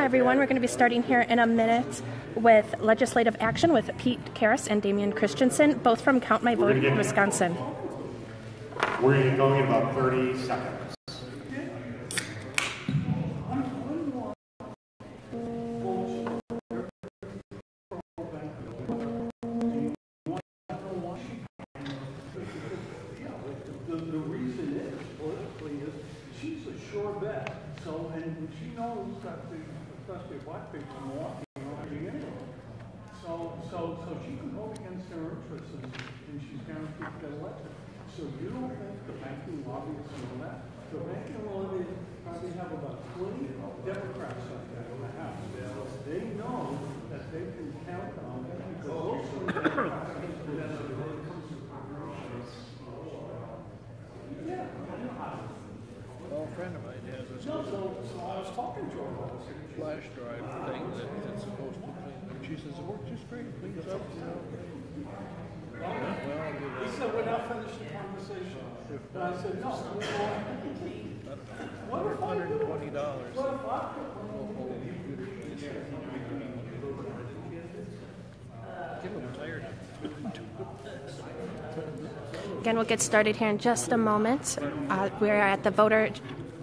Hi everyone, we're going to be starting here in a minute with legislative action with Pete Karras and Damian Christensen, both from Count My Vote, Wisconsin. We're going to get going in about 30 seconds. The reason is, politically, is she's a sure bet. So, and she knows that especially black people in Milwaukee are anyway. So she can vote against their interests, and she's guaranteed to get elected. So you don't think the banking lobbyists know that? The banking lobbyists probably have about 20 Democrats like that in the House. They know that they can count on it because those Democrats Well, a friend of mine has a so I was talking to her about this. flash drive thing that's supposed to clean. She says it works just great, cleans up, you know. He said, we're not finished the conversation. And I said, no. What if I do? $120. What if I Give them tired. Again, we'll get started here in just a moment. We're at the Voter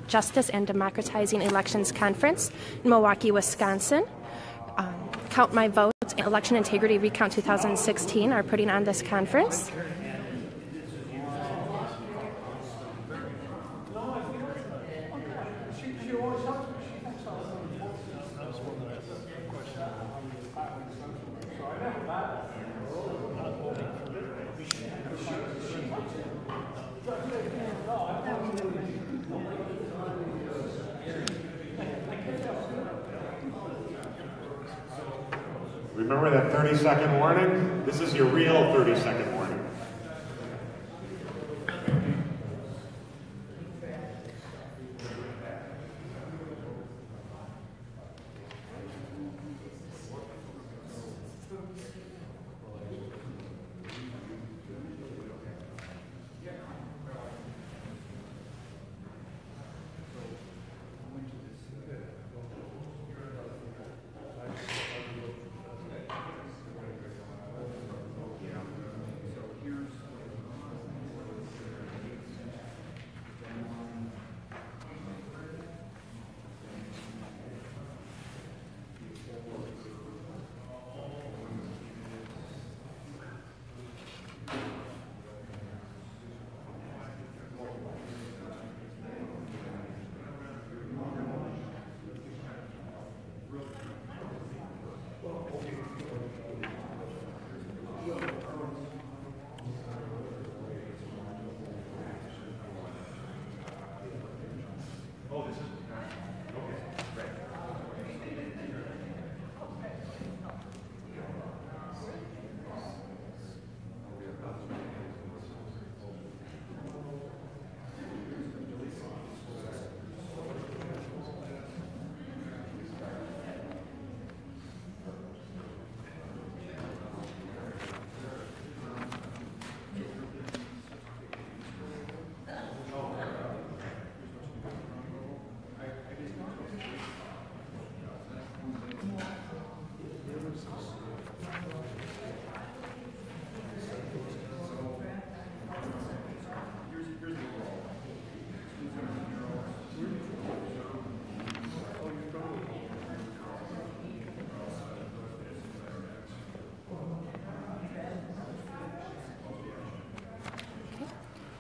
Justice and Democratizing Elections Conference in Milwaukee, Wisconsin. Count My Vote and Election Integrity Recount 2016 are putting on this conference. Remember that 30-second warning? This is your real 30-second warning.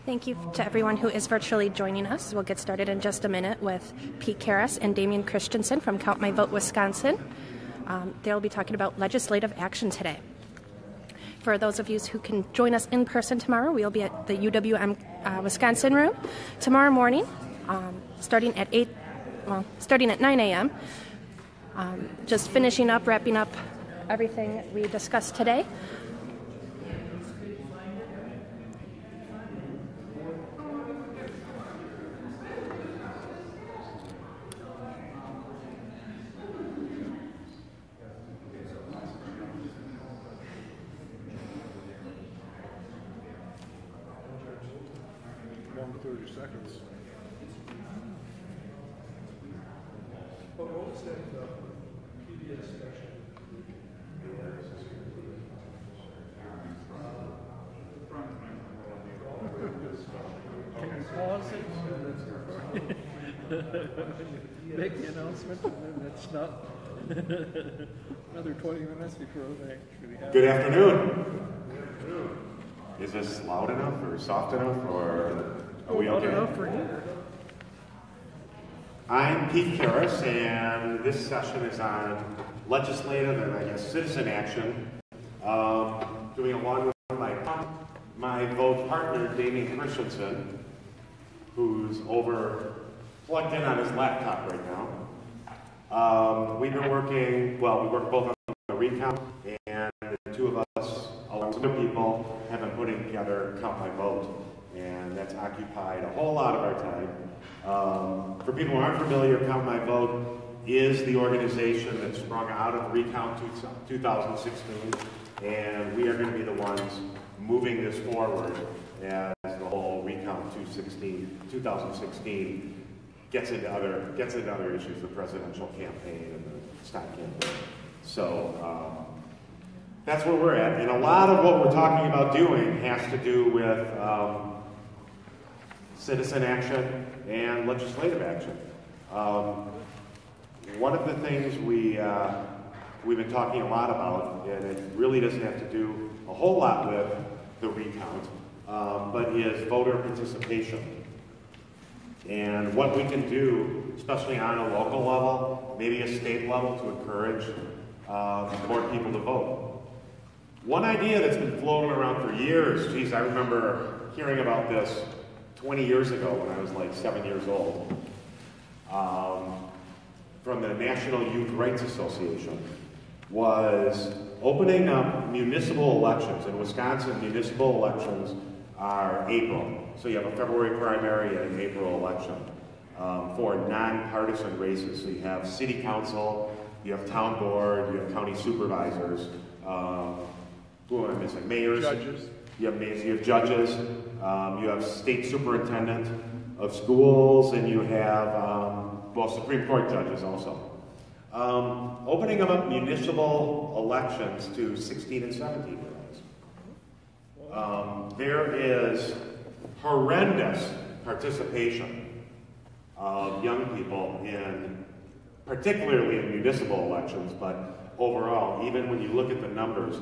Thank you to everyone who is virtually joining us. We'll get started in just a minute with Pete Karras and Damian Christensen from Count My Vote, Wisconsin. They'll be talking about legislative action today. For those of you who can join us in person tomorrow, we'll be at the UWM Wisconsin room tomorrow morning, starting at 9 a.m. Just finishing up, wrapping up everything we discussed today. Down to 30 seconds. But what was that? Can you pause it so that's make the announcement and then it's not another 20 minutes before they actually have Good afternoon. Is this loud enough or soft enough or are we loud okay? enough for here. I'm Pete Karras, and this session is on legislative and I guess citizen action, doing along with my vote partner, Damien Christensen, who's plugged in on his laptop right now. We've been working, well, we work both on the recount, and the two of us, along with other people, have been putting together Count My Vote, and that's occupied a whole lot of our time. For people who aren't familiar, Count My Vote is the organization that sprung out of Recount 2016, and we are going to be the ones moving this forward as the whole Recount 2016 gets into other issues, the presidential campaign and the stock campaign. So that's where we're at, and a lot of what we're talking about doing has to do with citizen action and legislative action. One of the things we've been talking a lot about, and it really doesn't have to do a whole lot with the recount, but is voter participation. And what we can do, especially on a local level, maybe a state level, to encourage more people to vote. One idea that's been floating around for years, geez, I remember hearing about this 20 years ago when I was like 7 years old, from the National Youth Rights Association, was opening up municipal elections. In Wisconsin, municipal elections are April. So you have a February primary and an April election for nonpartisan races. So you have city council, you have town board, you have county supervisors, who am I missing? Mayors. Judges. You have mayors, you have judges, you have state superintendent of schools, and you have, Supreme Court judges also. Opening up municipal elections to 16 and 17-year-olds. There is horrendous participation of young people particularly in municipal elections, but overall, even when you look at the numbers,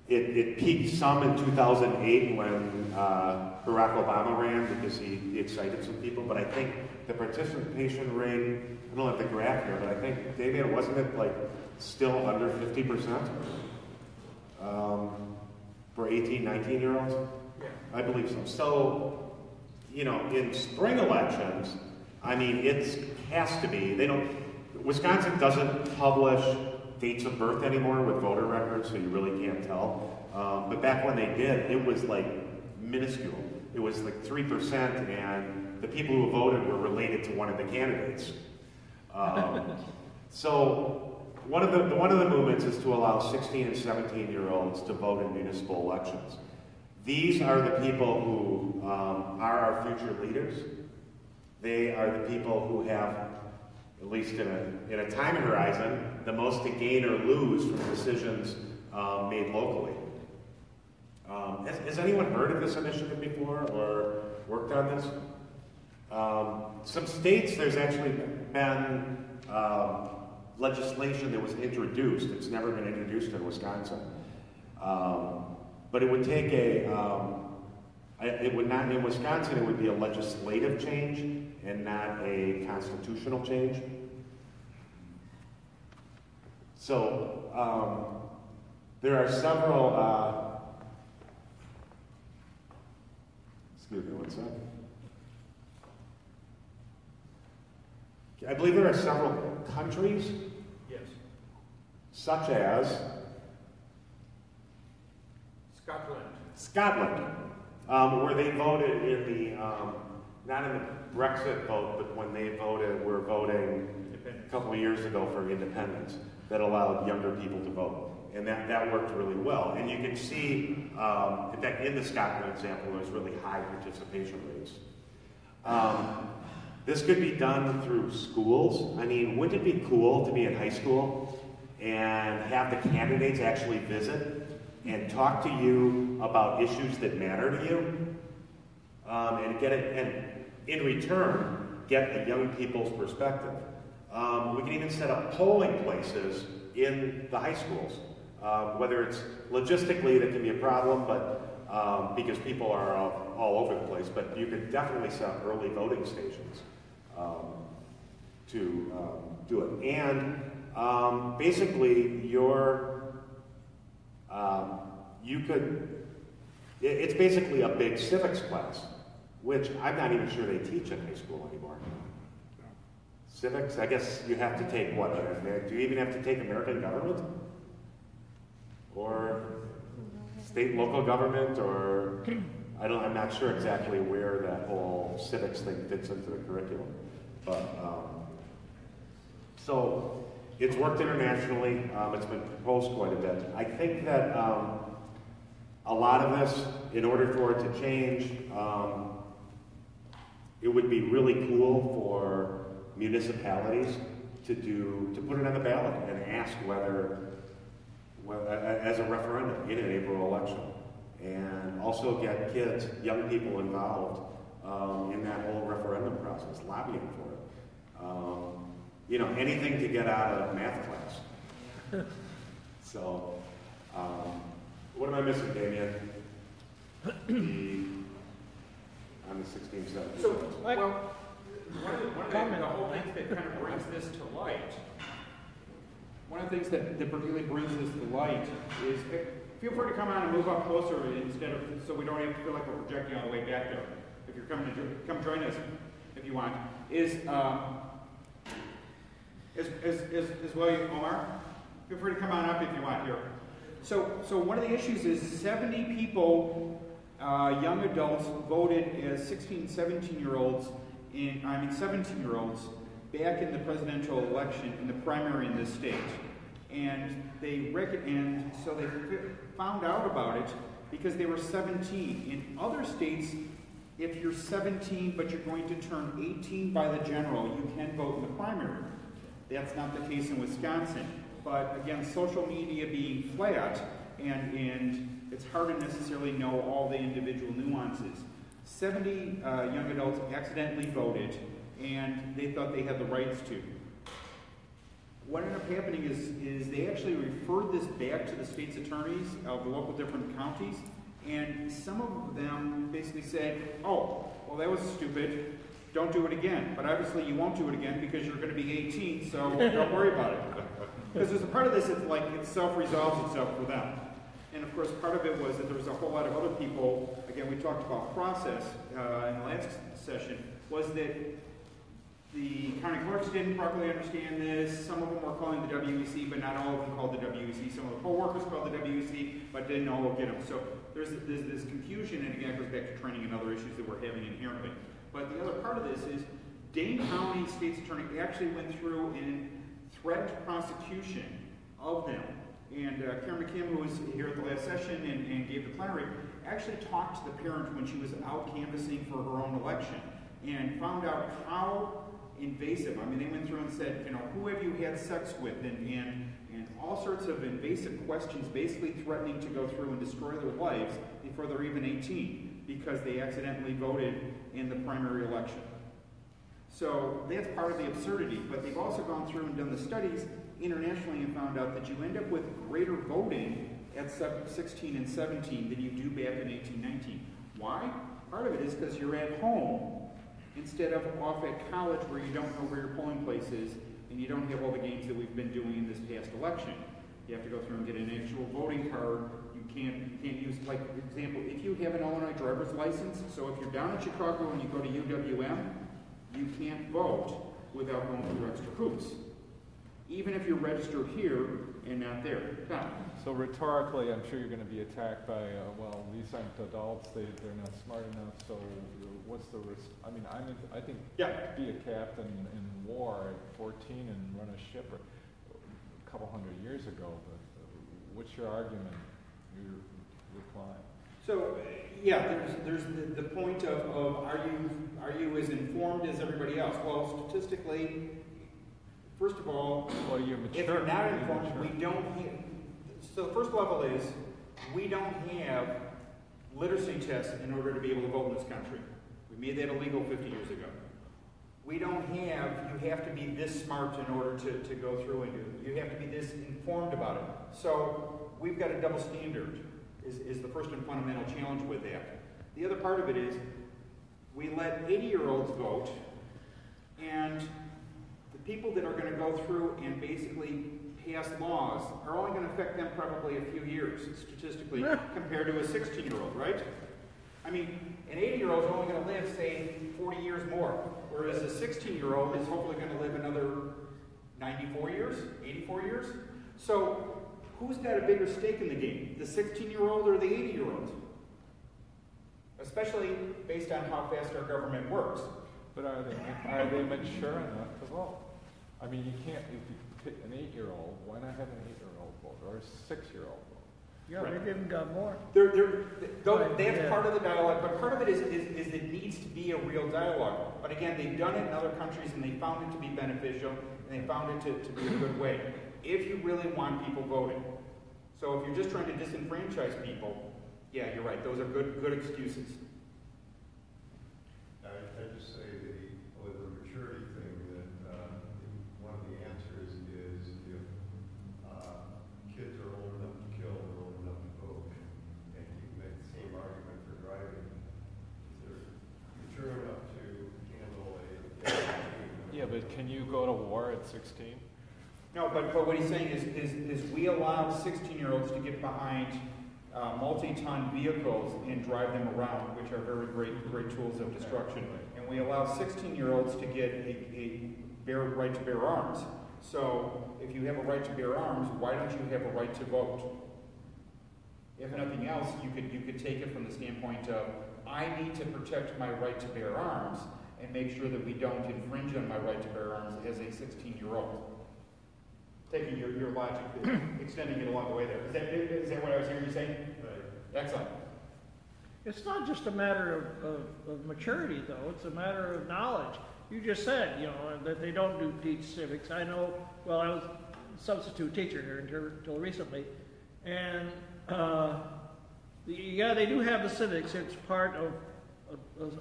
it peaked some in 2008 when Barack Obama ran because he excited some people, but I think the participation rate, I don't have the graph here, but I think, David, wasn't it like still under 50% for 18, 19-year-olds? Yeah. I believe so. So, in spring elections, I mean, it has to be, Wisconsin doesn't publish dates of birth anymore with voter records, so you really can't tell. But back when they did, it was like minuscule. It was like 3%, and the people who voted were related to one of the candidates. So one of the movements is to allow 16 and 17-year-olds to vote in municipal elections. These are the people who are our future leaders. They are the people who have, at least in a time horizon, the most to gain or lose from decisions made locally. Has anyone heard of this initiative before or worked on this? Some states, there's actually been legislation that was introduced. It's never been introduced in Wisconsin. But it would take it would not, in Wisconsin, it would be a legislative change and not a constitutional change. So there are several, excuse me one second. I believe there are several countries, Yes. such as Scotland, where they voted in the, not in the Brexit vote, but when they were voting a couple of years ago for independence, that allowed younger people to vote. And that worked really well. And you can see, in fact, in the Scotland example, there's really high participation rates. This could be done through schools. I mean, wouldn't it be cool to be in high school and have the candidates actually visit and talk to you about issues that matter to you, and get it, and in return, get the young people's perspective. We can even set up polling places in the high schools. Whether it's logistically that can be a problem, but because people are all over the place, but you could definitely set up early voting stations to do it. And basically, it's basically a big civics class, which I'm not even sure they teach in high school anymore. Civics, I guess you have to take what? Do you even have to take American government? Or state and local government, or I'm not sure exactly where that whole civics thing fits into the curriculum. But so it's worked internationally. It's been proposed quite a bit. I think that a lot of this, in order for it to change, it would be really cool for municipalities to put it on the ballot and ask whether as a referendum in an April election, and also get kids, young people involved in that whole referendum process, lobbying for it. You know, anything to get out of math class. So, what am I missing, Damien? On the 16th, 17th. So, well, one of the whole things that kind of brings this to light, one of the things that really brings this to light is, feel free to come on and move up closer instead of, so we don't have to feel like we're projecting all the way back there. If you're coming to come join us, if you want, is well, Omar, feel free to come on up if you want here. So one of the issues is 70 people, young adults, voted as 16, 17-year-olds, 17-year-olds, back in the presidential election, in the primary in this state. And so they found out about it because they were 17. In other states, if you're 17 but you're going to turn 18 by the general, you can vote in the primary. That's not the case in Wisconsin. But again, social media being flat, and it's hard to necessarily know all the individual nuances. 70 young adults accidentally voted, and they thought they had the rights to. What ended up happening is they actually referred this back to the state's attorneys of the local different counties, and some of them basically said, oh, well, that was stupid, don't do it again. But obviously you won't do it again because you're going to be 18, so don't worry about it. Because there's a part of this that's like it self-resolves itself for them. And of course, part of it was that there was a whole lot of other people, again, we talked about process in the last session, was that the county clerks didn't properly understand this. Some of them were calling the WEC, but not all of them called the WEC. Some of the poll workers called the WEC, but didn't all get them. So there's this confusion, and again, it goes back to training and other issues that we're having inherently. But the other part of this is Dane County State's Attorney actually went through and threatened prosecution of them. And Karen McKim, who was here at the last session and gave the plenary, actually talked to the parent when she was out canvassing for her own election and found out how invasive. I mean, they went through and said, you know, who have you had sex with? And all sorts of invasive questions, basically threatening to go through and destroy their lives before they're even 18 because they accidentally voted in the primary election. So that's part of the absurdity, but they've also gone through and done the studies internationally and found out that you end up with greater voting at 16 and 17 than you do back in 18, 19. Why? Part of it is because you're at home instead of off at college where you don't know where your polling place is and you don't have all the games that we've been doing in this past election. You have to go through and get an actual voting card. You can't use, like, for example, if you have an Illinois driver's license, so if you're down in Chicago and you go to UWM, you can't vote without going through extra hoops, even if you're registered here and not there. Now, so rhetorically, I'm sure you're going to be attacked by, well, these aren't adults, they're not smart enough, so what's the risk? I mean, I think yeah. Be a captain in war at 14 and run a ship a couple hundred years ago, but what's your argument, your reply? So, yeah, there's the point of are you as informed as everybody else? Well, statistically, first of all, well, you're mature. if you're not informed, we don't have, so the first level is, we don't have literacy tests in order to be able to vote in this country. We made that illegal 50 years ago. We don't have, you have to be this smart in order to go through and do it. You have to be this informed about it. So we've got a double standard, is the first and fundamental challenge with that. The other part of it is, we let 80-year-olds vote, and the people that are going to go through and basically pass laws are only going to affect them probably a few years, statistically, compared to a 16-year-old, right? I mean, an 80-year-old is only going to live, say, 40 years more, whereas a 16-year-old is hopefully going to live another 94 years, 84 years. So who's got a bigger stake in the game, the 16-year-old or the 80-year-old? Especially based on how fast our government works. But are they mature enough to vote? I mean, you can't, if you pick an 8-year-old, why not have an 8-year-old vote or a 6-year-old vote? Yeah, right. They didn't got more. That's part of the dialogue, but part of it is it needs to be a real dialogue. But again, they've done it in other countries and they found it to be beneficial and they found it to be a good way. If you really want people voting. So if you're just trying to disenfranchise people, yeah, you're right, those are good excuses. I just say with the maturity thing that one of the answers is if kids are old enough to kill, they're old enough to vote. And you can make the same argument for driving. If they're mature enough to handle a yeah, but can you go to war at 16? No, but what he's saying is we allow 16-year-olds to get behind multi-ton vehicles and drive them around, which are very great tools of destruction. And we allow 16-year-olds to get a right to bear arms. So if you have a right to bear arms, why don't you have a right to vote? If nothing else, you could take it from the standpoint of, I need to protect my right to bear arms and make sure that we don't infringe on my right to bear arms as a 16-year-old. Taking your logic, extending it along the way there. Is that what I was hearing you say? Right. Excellent. It's not just a matter of maturity, though. It's a matter of knowledge. You just said, that they don't teach civics. I know, well, I was a substitute teacher here until recently. And, yeah, they do have the civics. It's part of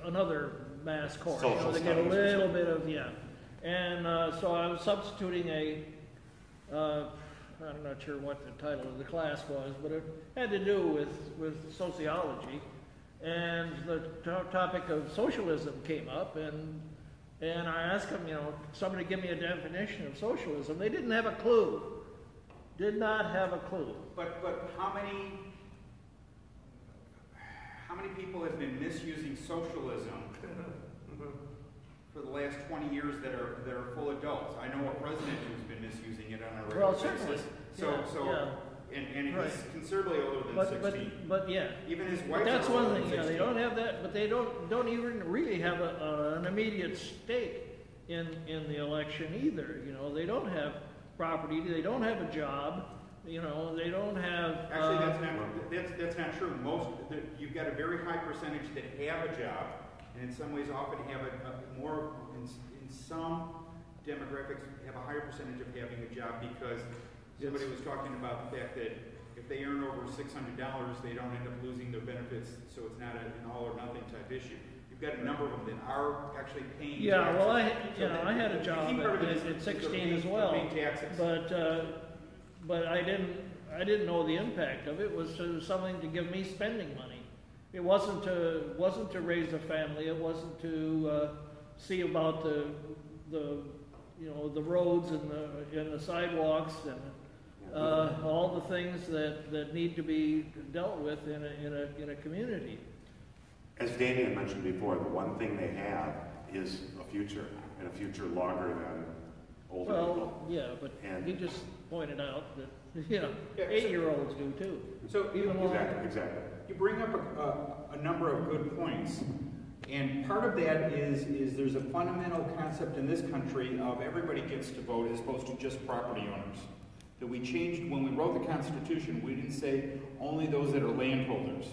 another mass course. They get a little bit of, yeah. And so I was substituting I'm not sure what the title of the class was, but it had to do with sociology. And the topic of socialism came up, and I asked them, somebody give me a definition of socialism. They didn't have a clue. Did not have a clue. But how many people have been misusing socialism for the last 20 years that are full adults? I know a president who's been misusing it on a regular basis. And right. he's considerably older than 16. But yeah. Even his But wife. that's one thing. They don't have that, but they don't even really have an immediate stake in the election either. They don't have property. They don't have a job. They don't have. Actually, that's not true. You've got a very high percentage that have a job, and in some ways often have a more in some demographics have a higher percentage of having a job because somebody was talking about the fact that if they earn over $600, they don't end up losing their benefits, so it's not an all or nothing type issue. You've got a number of them that are actually paying taxes. Yeah, well, I had a job at 16 as well, but I didn't know the impact of it. It was something to give me spending money. It wasn't to raise a family. It wasn't to see about the roads and the sidewalks and all the things that need to be dealt with in a community. As Damien mentioned before, the one thing they have is a future, and a future longer than older people. Well, yeah, but he just pointed out that 8-year-olds do too. So Exactly. You bring up a number of good points, and part of that is there's a fundamental concept in this country of everybody gets to vote as opposed to just property owners. That we changed when we wrote the Constitution. We didn't say only those that are landholders.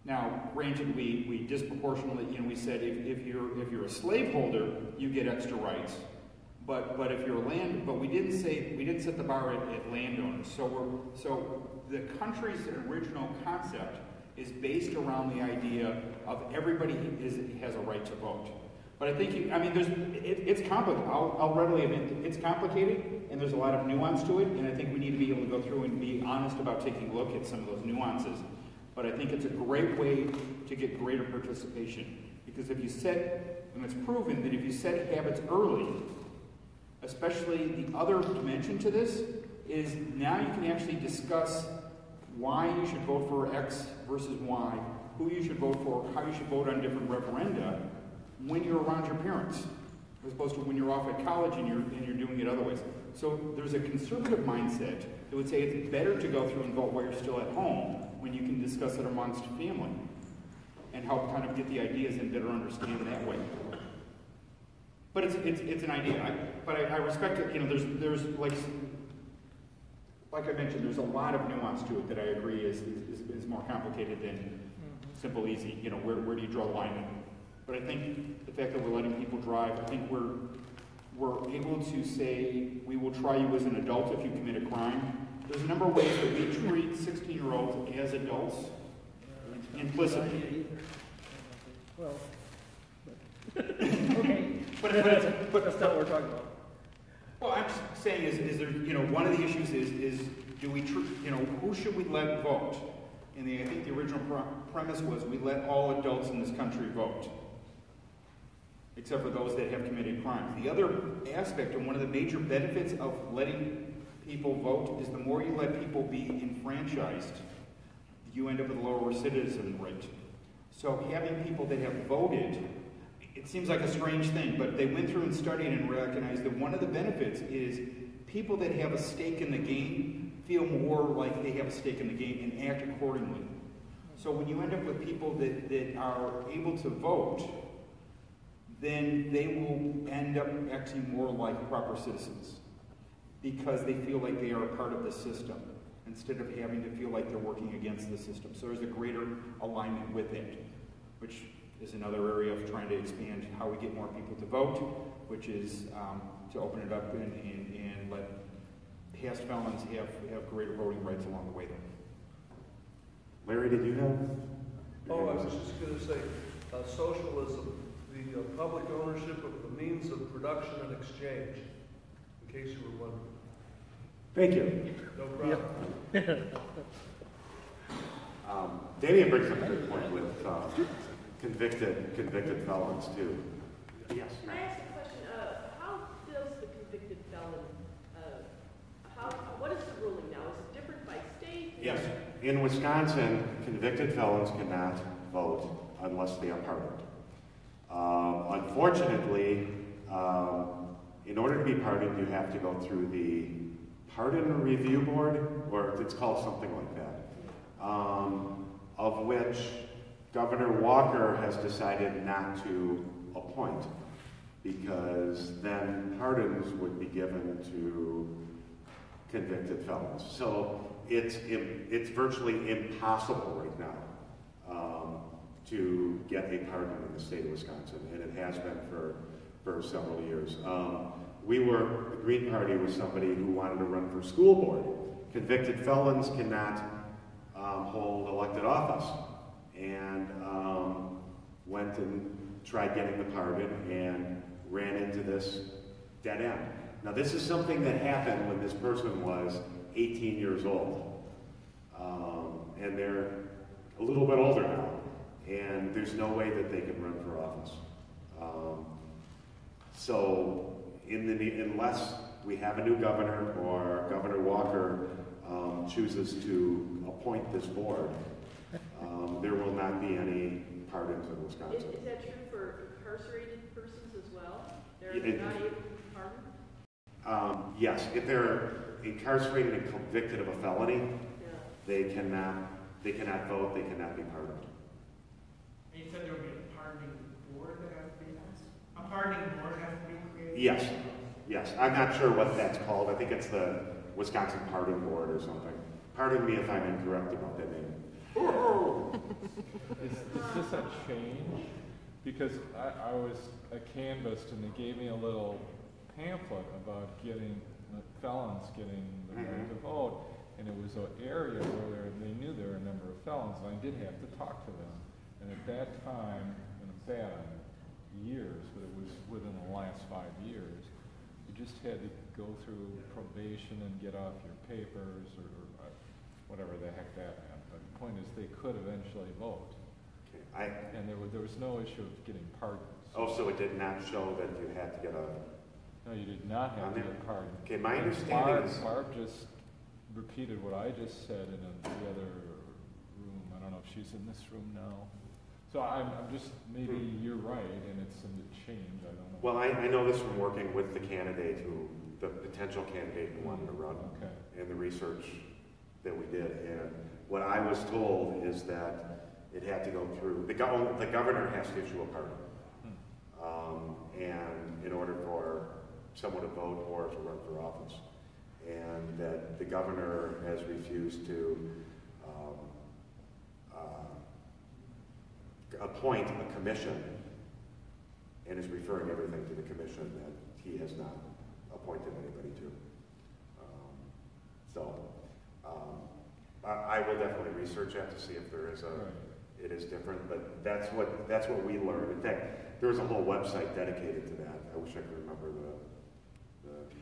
Now, granted, we disproportionately, we said if you're a slaveholder, you get extra rights. But if you're but we didn't set the bar at landowners. So the country's original concept is based around the idea of everybody has a right to vote. But I think it's complicated. I'll readily admit it's complicated, and there's a lot of nuance to it. And I think we need to be able to go through and be honest about taking a look at some of those nuances. But I think it's a great way to get greater participation, because if you set, and it's proven that if you set habits early, especially the other dimension to this is now you can actually discuss why you should vote for X versus Y, who you should vote for, how you should vote on different referenda when you're around your parents, as opposed to when you're off at college and you're doing it other ways. So there's a conservative mindset that would say it's better to go through and vote while you're still at home when you can discuss it amongst family and help kind of get the ideas and better understand that way. But it's an idea. I respect it. There's like I mentioned, there's a lot of nuance to it that I agree is more complicated than simple, easy. Where do you draw the line? But I think the fact that we're letting people drive, I think we're able to say we will try you as an adult if you commit a crime. There's a number of ways that we treat 16-year-olds as adults implicitly. Well, okay. But that's not what we're talking about. Well, I'm just saying is there, one of the issues is do we, who should we let vote? And I think the original premise was we let all adults in this country vote, except for those that have committed crimes. The other aspect, and one of the major benefits of letting people vote, is the more you let people be enfranchised, you end up with a lower recidivism rate. So having people that have voted, it seems like a strange thing, but they went through and studied and recognized that one of the benefits is people that have a stake in the game feel more like they have a stake in the game and act accordingly. So when you end up with people that are able to vote, then they will end up acting more like proper citizens because they feel like they are a part of the system instead of having to feel like they're working against the system. So there's a greater alignment with it, which is another area of trying to expand how we get more people to vote, which is to open it up and let past felons have greater voting rights along the way there. Larry, did you have? Oh, I was just going to say, socialism, the public ownership of the means of production and exchange, in case you were wondering. Thank you. No problem. Damian brings up a good point with convicted felons too. Yes. Can I ask a question? How does the convicted felon? What is the ruling now? Is it different by state? Yes. In Wisconsin, convicted felons cannot vote unless they are pardoned. Unfortunately, in order to be pardoned, you have to go through the Pardon Review Board, or it's called something like that, of which Governor Walker has decided not to appoint, because then pardons would be given to convicted felons. So it's virtually impossible right now to get a pardon in the state of Wisconsin, and it has been for several years. The Green Party was somebody who wanted to run for school board. Convicted felons cannot hold elected office, and went and tried getting the pardon and ran into this dead end. Now, this is something that happened when this person was 18 years old, and they're a little bit older now, and there's no way that they can run for office. So, unless we have a new governor or Governor Walker chooses to appoint this board, there will not be any pardons in Wisconsin. Is that true for incarcerated persons as well? They're not able to be pardoned? Yes, if they're incarcerated and convicted of a felony, they cannot vote, they cannot be pardoned. And you said there will be a pardoning board that has to be passed? A pardoning board has to be created? Yes. I'm not sure what that's called. I think it's the Wisconsin Pardon Board or something. Pardon me if I'm incorrect about that name. Is this a change? Because I was canvassed and they gave me a little pamphlet about getting felons getting the right to vote, and it was an area where they knew there were a number of felons, and I did have to talk to them. And at that time, and I'm bad on years, but it was within the last 5 years, you just had to go through probation and get off your papers or whatever the heck that meant. But the point is, they could eventually vote. Okay, and there was no issue of getting pardons. Oh, so it did not show that you had to get a... No, you did not have to get pardoned. Okay, my understanding is... Barb just repeated what I just said in the other room. I don't know if she's in this room now. So I'm just, maybe you're right, and it's a change, I don't know. Well, I know this from working with the candidate the potential candidate who wanted to run, and the research that we did. And what I was told is that it had to go through, the governor has to issue a pardon. And in order for someone to vote or to run for office. And that the governor has refused to appoint a commission and is referring everything to the commission that he has not appointed anybody to. I will definitely research that to see if there is it is different, but that's what we learned. In fact, there was a whole website dedicated to that. I wish I could remember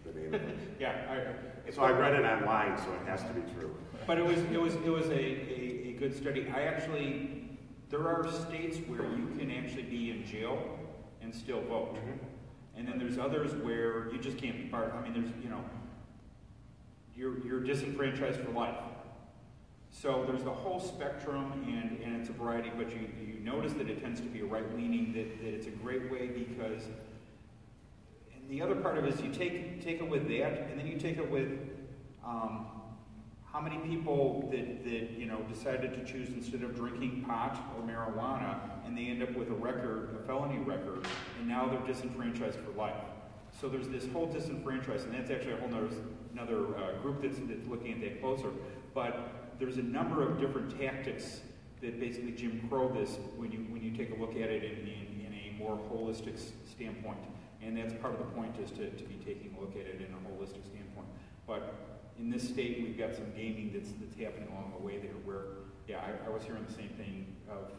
the name of it. So I read it online, so it has to be true. But it was a good study. There are states where you can actually be in jail and still vote. And then there's others where you just can't be part. I mean, there's, you're disenfranchised for life. So there's the whole spectrum, and it's a variety, but you notice that it tends to be a right-leaning, that it's a great way because, and the other part of it is you take it with that, and then you take it with how many people that decided to choose instead of drinking pot or marijuana, and they end up with a felony record, and now they're disenfranchised for life. So there's this whole disenfranchised, and that's actually a whole another group that's looking at that closer. But there's a number of different tactics that basically Jim Crow this when you take a look at it in a more holistic standpoint. And that's part of the point, is to be taking a look at it in a holistic standpoint. But in this state, we've got some gaming that's happening along the way there where, I was hearing the same thing of,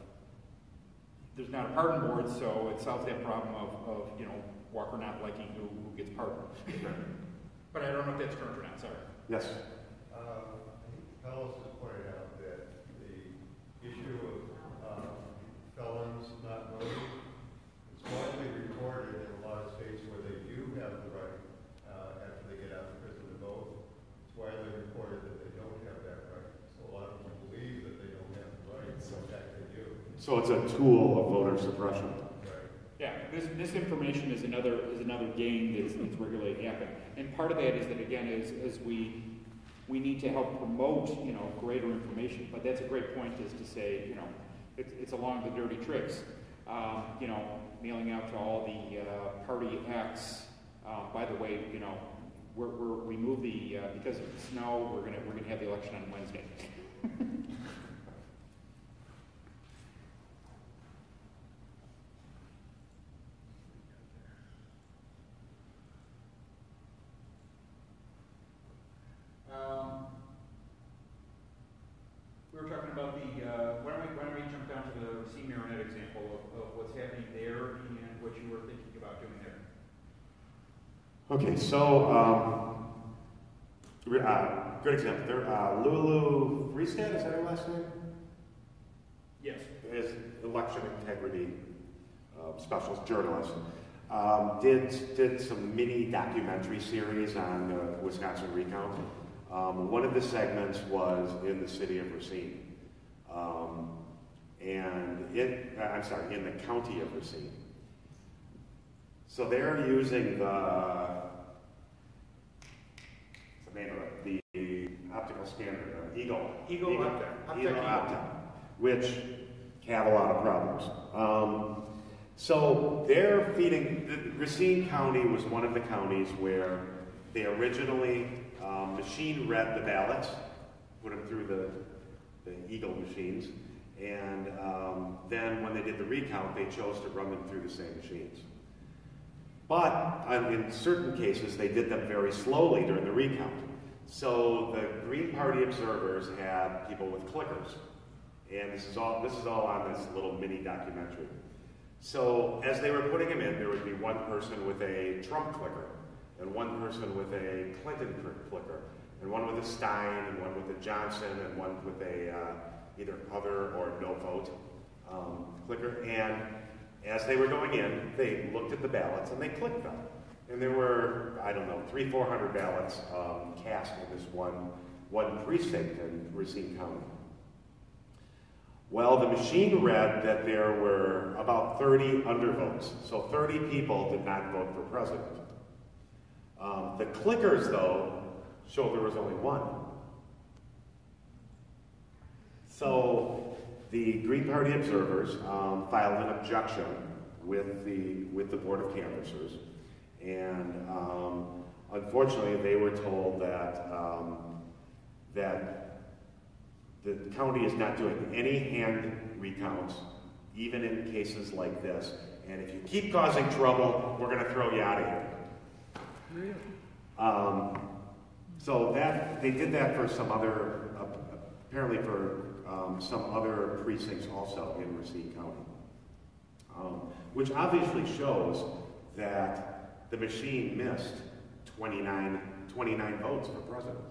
there's not a pardon board, so it solves that problem of Walker not liking who gets pardoned. But I don't know if that's current or not, sorry. Yes? Fellows has pointed out that the issue of felons not voting is widely recorded in a lot of states where they do have the right after they get out of prison to vote. It's widely reported that they don't have that right. So a lot of them believe that they don't have the right, so in fact they do. So it's a tool of voter suppression. Right. Yeah, this information is another game that's regularly happening. And part of that is that, again, is we need to help promote, greater information. But that's a great point, is to say, it's along the dirty tricks. Mailing out to all the party X. By the way, we move the because of the snow. We're gonna have the election on Wednesday. We were talking about why don't we jump down to the Racine Marinette example of what's happening there and what you were thinking about doing there. Okay, so good example. There, Lulu Freestad, is that her last name? Yes. Is election integrity specialist journalist. Did some mini documentary series on Wisconsin recount. One of the segments was in the city of Racine, in the county of Racine. So they're using the name of it, the optical scanner, Eagle Optic, which have a lot of problems. So they're feeding, Racine County was one of the counties where they originally machine read the ballots, put them through Eagle machines. And then when they did the recount, they chose to run them through the same machines. But in certain cases, they did them very slowly during the recount. So the Green Party observers had people with clickers. And this is all on this little mini documentary. So as they were putting them in, there would be one person with a Trump clicker, and one person with a Clinton clicker, and one with a Stein, and one with a Johnson, and one with a either other or no vote clicker. And as they were going in, they looked at the ballots and they clicked them. And there were, I don't know, 300-400 ballots cast in this one precinct in Racine County. Well, the machine read that there were about 30 undervotes. So 30 people did not vote for president. The clickers, though, showed there was only one. So the Green Party observers filed an objection with the Board of Canvassers, and unfortunately, they were told that the county is not doing any hand recounts, even in cases like this. And if you keep causing trouble, we're going to throw you out of here. Really? So that they did that for some other, apparently for some other precincts also in Racine County, which obviously shows that the machine missed 29 votes for president.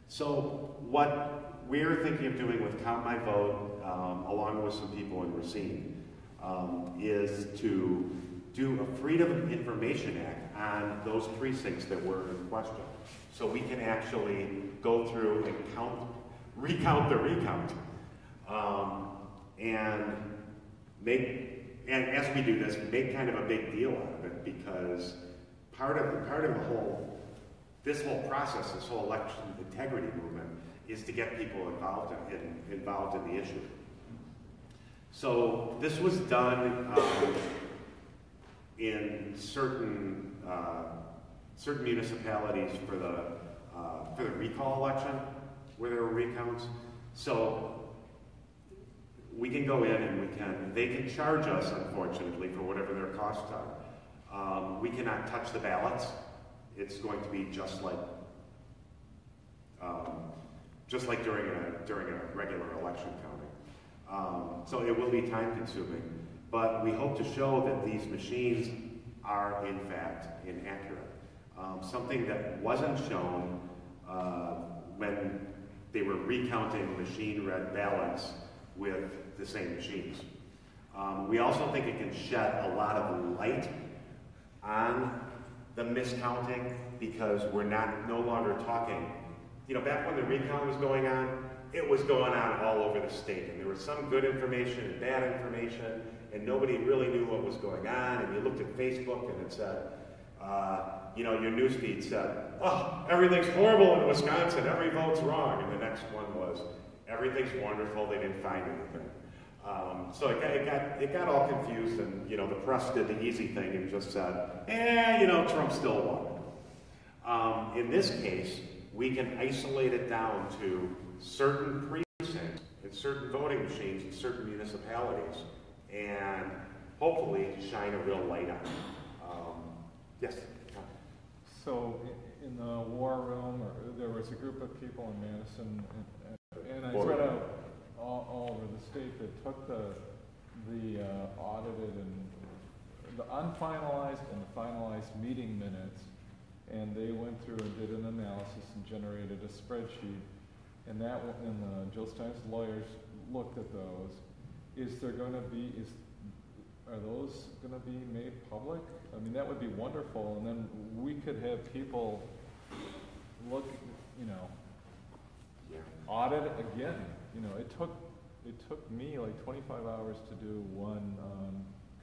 So what we're thinking of doing with Count My Vote, along with some people in Racine, is to do a Freedom of Information Act on those precincts that were in question. So we can actually go through and recount the recount. And as we do this, make kind of a big deal out of it, because part of this whole process, this whole election integrity movement, is to get people involved in the issue. So this was done in certain municipalities for the recall election, where there were recounts. So we can go in and they can charge us, unfortunately, for whatever their costs are. We cannot touch the ballots. It's going to be just like during a regular election counting. So it will be time consuming, but we hope to show that these machines are in fact inaccurate. Something that wasn't shown when they were recounting machine-read ballots with the same machines. We also think it can shed a lot of light on the miscounting, because we're no longer talking. You know, back when the recount was going on, it was going on all over the state, and there was some good information and bad information, and nobody really knew what was going on. And you looked at Facebook, and it said, your newsfeed said, "Oh, everything's horrible in Wisconsin. Every vote's wrong." And the next one was, "Everything's wonderful. They didn't find anything." So it got all confused, and the press did the easy thing and just said, Trump still won. In this case, we can isolate it down to certain precincts and certain voting machines in certain municipalities, and hopefully shine a real light on it. Yes? So in the war room, there was a group of people in Madison, and I spread out all over the state that took the audited and the unfinalized and the finalized meeting minutes, and they went through and did an analysis and generated a spreadsheet, and the Jill Stein's lawyers looked at those. Are those going to be made public? I mean, that would be wonderful, and then we could have people look, audit again. It took me like 25 hours to do one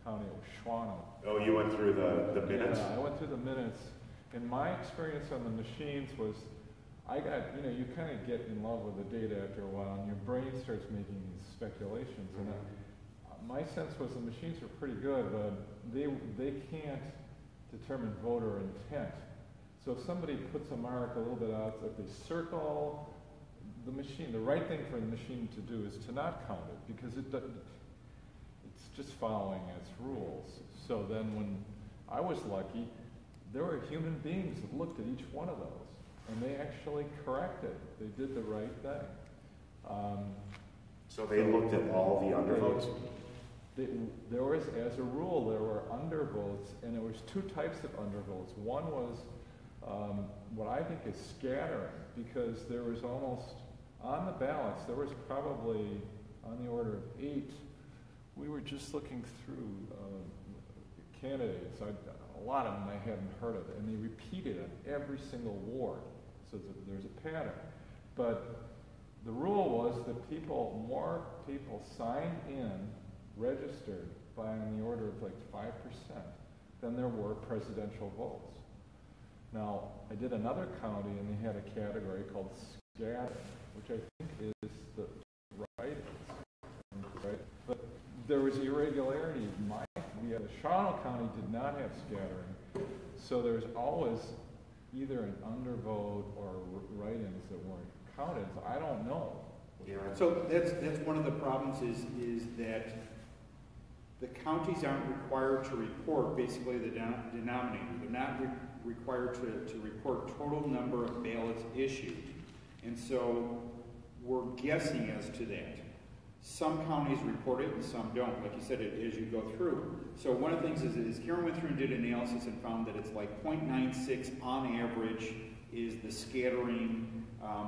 county. It was Schwano. Oh, you went through the minutes? Yeah, I went through the minutes. And my experience on the machines was, you kind of get in love with the data after a while, and your brain starts making these speculations. And my sense was the machines were pretty good, but they can't determine voter intent. So if somebody puts a mark a little bit out, if they circle the machine, the right thing for the machine to do is to not count it, because it's just following its rules. So then when I was lucky, there were human beings that looked at each one of those, and they actually corrected. They did the right thing. So they looked at all the undervotes? There was, as a rule, there were undervotes, and there was two types of undervotes. One was what I think is scattering, because there was almost, on the ballots, there was probably on the order of 8. We were just looking through candidates. A lot of them I hadn't heard of, and they repeated on every single ward, so that there's a pattern. But the rule was that more people signed in, registered by on the order of like 5% than there were presidential votes. Now, I did another county, and they had a category called scatter, which I think is the right. But there was irregularity. Shawano County did not have scattering, so there's always either an undervote or write-ins that weren't counted. So I don't know. Yeah. So that's one of the problems is that the counties aren't required to report basically the denominator. They're not required to report total number of ballots issued, and so we're guessing as to that. Some counties report it and some don't, like you said, as you go through. So one of the things is Karen went through and did analysis and found that it's like 0.96 on average is the scattering,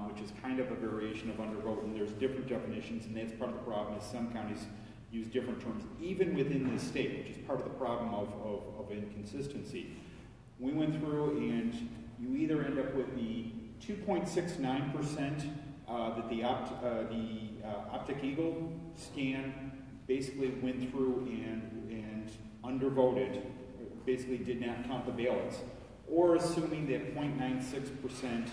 which is kind of a variation of undervote, and there's different definitions, and that's part of the problem is some counties use different terms, even within the state, which is part of the problem of inconsistency. We went through, and you either end up with the 2.69% that the Optic Eagle scan basically went through and undervoted, basically did not count the ballots, or assuming that 0.96%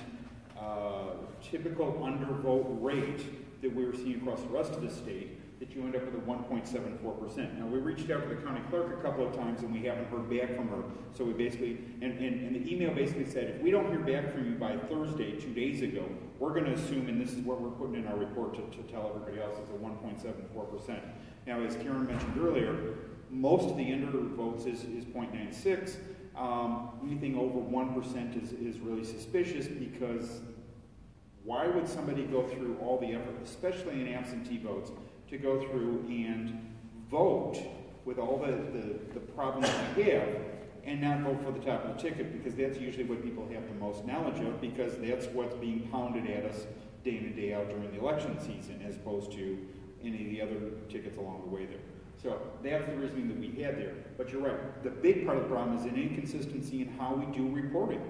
typical undervote rate that we were seeing across the rest of the state, that you end up with a 1.74%. Now, we reached out to the county clerk a couple of times, and we haven't heard back from her. So we basically, and the email basically said, if we don't hear back from you by Thursday, 2 days ago, we're going to assume, and this is what we're putting in our report to tell everybody else, it's a 1.74%. Now, as Karen mentioned earlier, most of the undervotes is 0.96. Anything over 1% is really suspicious, because why would somebody go through all the effort, especially in absentee votes, to go through and vote with all the problems we have and not vote for the top of the ticket? Because that's usually what people have the most knowledge of, because that's what's being pounded at us day in and day out during the election season, as opposed to any of the other tickets along the way there. So that's the reasoning that we had there. But you're right, the big part of the problem is an inconsistency in how we do reporting.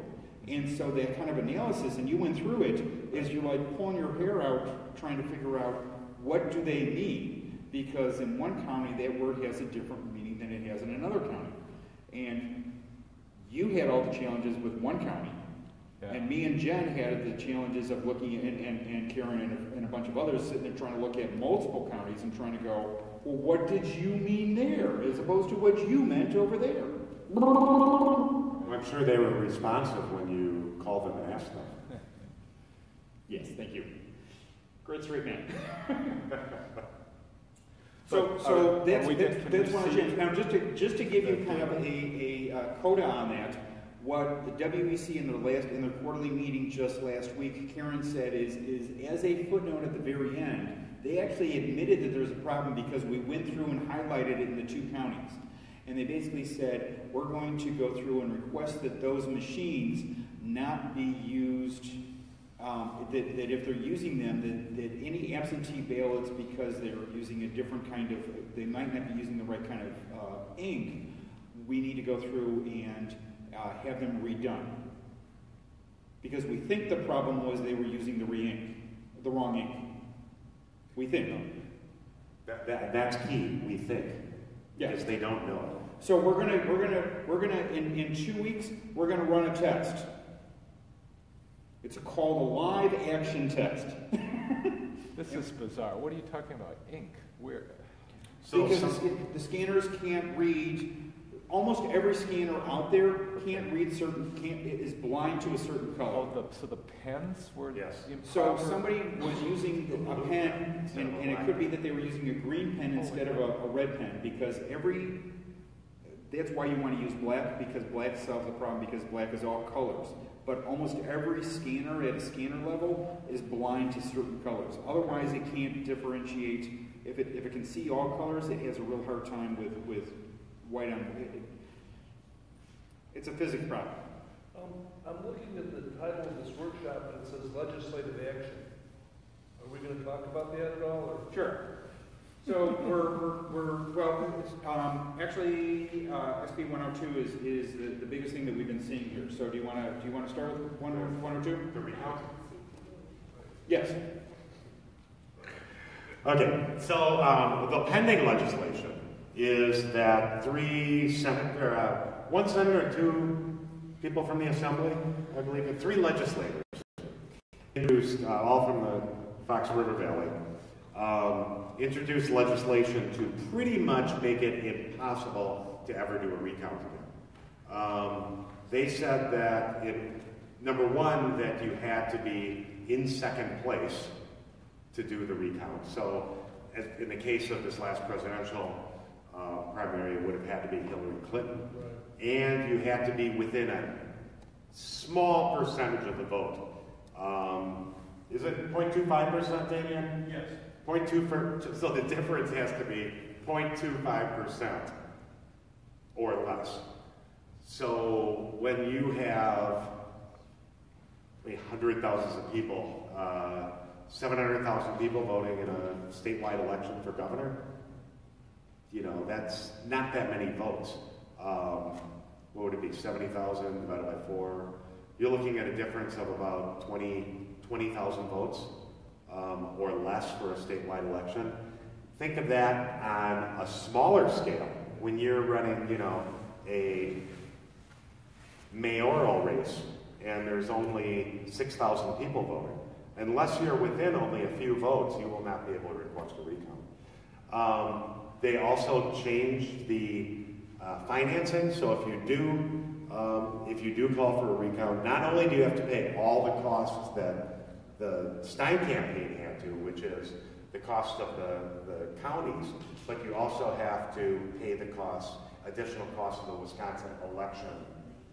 And so that kind of analysis, and you went through it, is you're like pulling your hair out trying to figure out what do they mean, because in one county that word has a different meaning than it has in another county. And you had all the challenges with one county, and me and Jen had the challenges of looking at, and Karen and a bunch of others sitting there trying to look at multiple counties and trying to go, well, what did you mean there, as opposed to what you meant over there? I'm sure they were responsive when you called them and asked them. Yes, thank you. Great straight man. So that's one of the changes. Now, just to give you kind of a coda on that, what the WEC in their quarterly meeting just last week, Karen said is as a footnote at the very end, they actually admitted that there's a problem because we went through and highlighted it in the 2 counties. And they basically said, we're going to go through and request that those machines not be used, that if they're using them, that any absentee ballots, because they're using a different kind of, they might not be using the right kind of ink, we need to go through and have them redone. Because we think the problem was they were using the wrong ink. We think. That's key, we think. Yes. Because they don't know. So we're gonna in 2 weeks, we're gonna run a test. It's called a live action test. This is bizarre. What are you talking about? Ink? Where? Because the scanners can't read almost every scanner out there can't read is blind to a certain color. Oh, so the pens were So somebody was using a pen, and it could be that they were using a green pen instead of a red pen, because that's why you want to use black, because black solves the problem, because black is all colors. But almost every scanner at a scanner level is blind to certain colors. Otherwise, it can't differentiate. If it can see all colors, it has a real hard time with white on. It's a physics problem. I'm looking at the title of this workshop, and it says legislative action. Are we going to talk about that at all? Or? Sure. So actually, SB 102 is the biggest thing that we've been seeing here. So do you want to start with 102? The recount. Yes. Okay. So the pending legislation is that one senator and 2 people from the assembly, I believe, and 3 legislators, introduced all from the Fox River Valley. Introduced legislation to pretty much make it impossible to ever do a recount again. They said that, number one, that you had to be in second place to do the recount. So in the case of this last presidential primary, it would have had to be Hillary Clinton. Right. And you had to be within a small percentage of the vote. Is it 0.25%, Damian? Yes. 0.2, so the difference has to be 0.25% or less. So when you have 100,000 of people, 700,000 people voting in a statewide election for governor, that's not that many votes. What would it be, 70,000 divided by 4? You're looking at a difference of about 20,000 votes. Or less for a statewide election. Think of that on a smaller scale. When you're running, a mayoral race and there's only 6,000 people voting. Unless you're within only a few votes, you will not be able to request a recount. They also changed the financing. So if you do call for a recount, not only do you have to pay all the costs that the Stein campaign had to, which is the cost of the counties, but you also have to pay the additional costs of the Wisconsin Election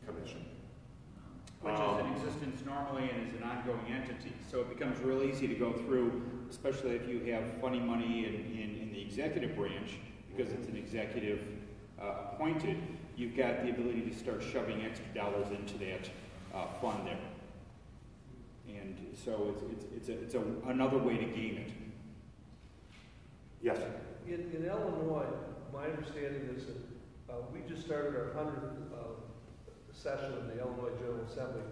Commission. Which is in existence normally and is an ongoing entity. So it becomes real easy to go through, especially if you have funny money in the executive branch, because it's an executive appointed, you've got the ability to start shoving extra dollars into that fund there. And so it's another way to game it. Yes. In Illinois, my understanding is that we just started our 100th session of the Illinois General Assembly,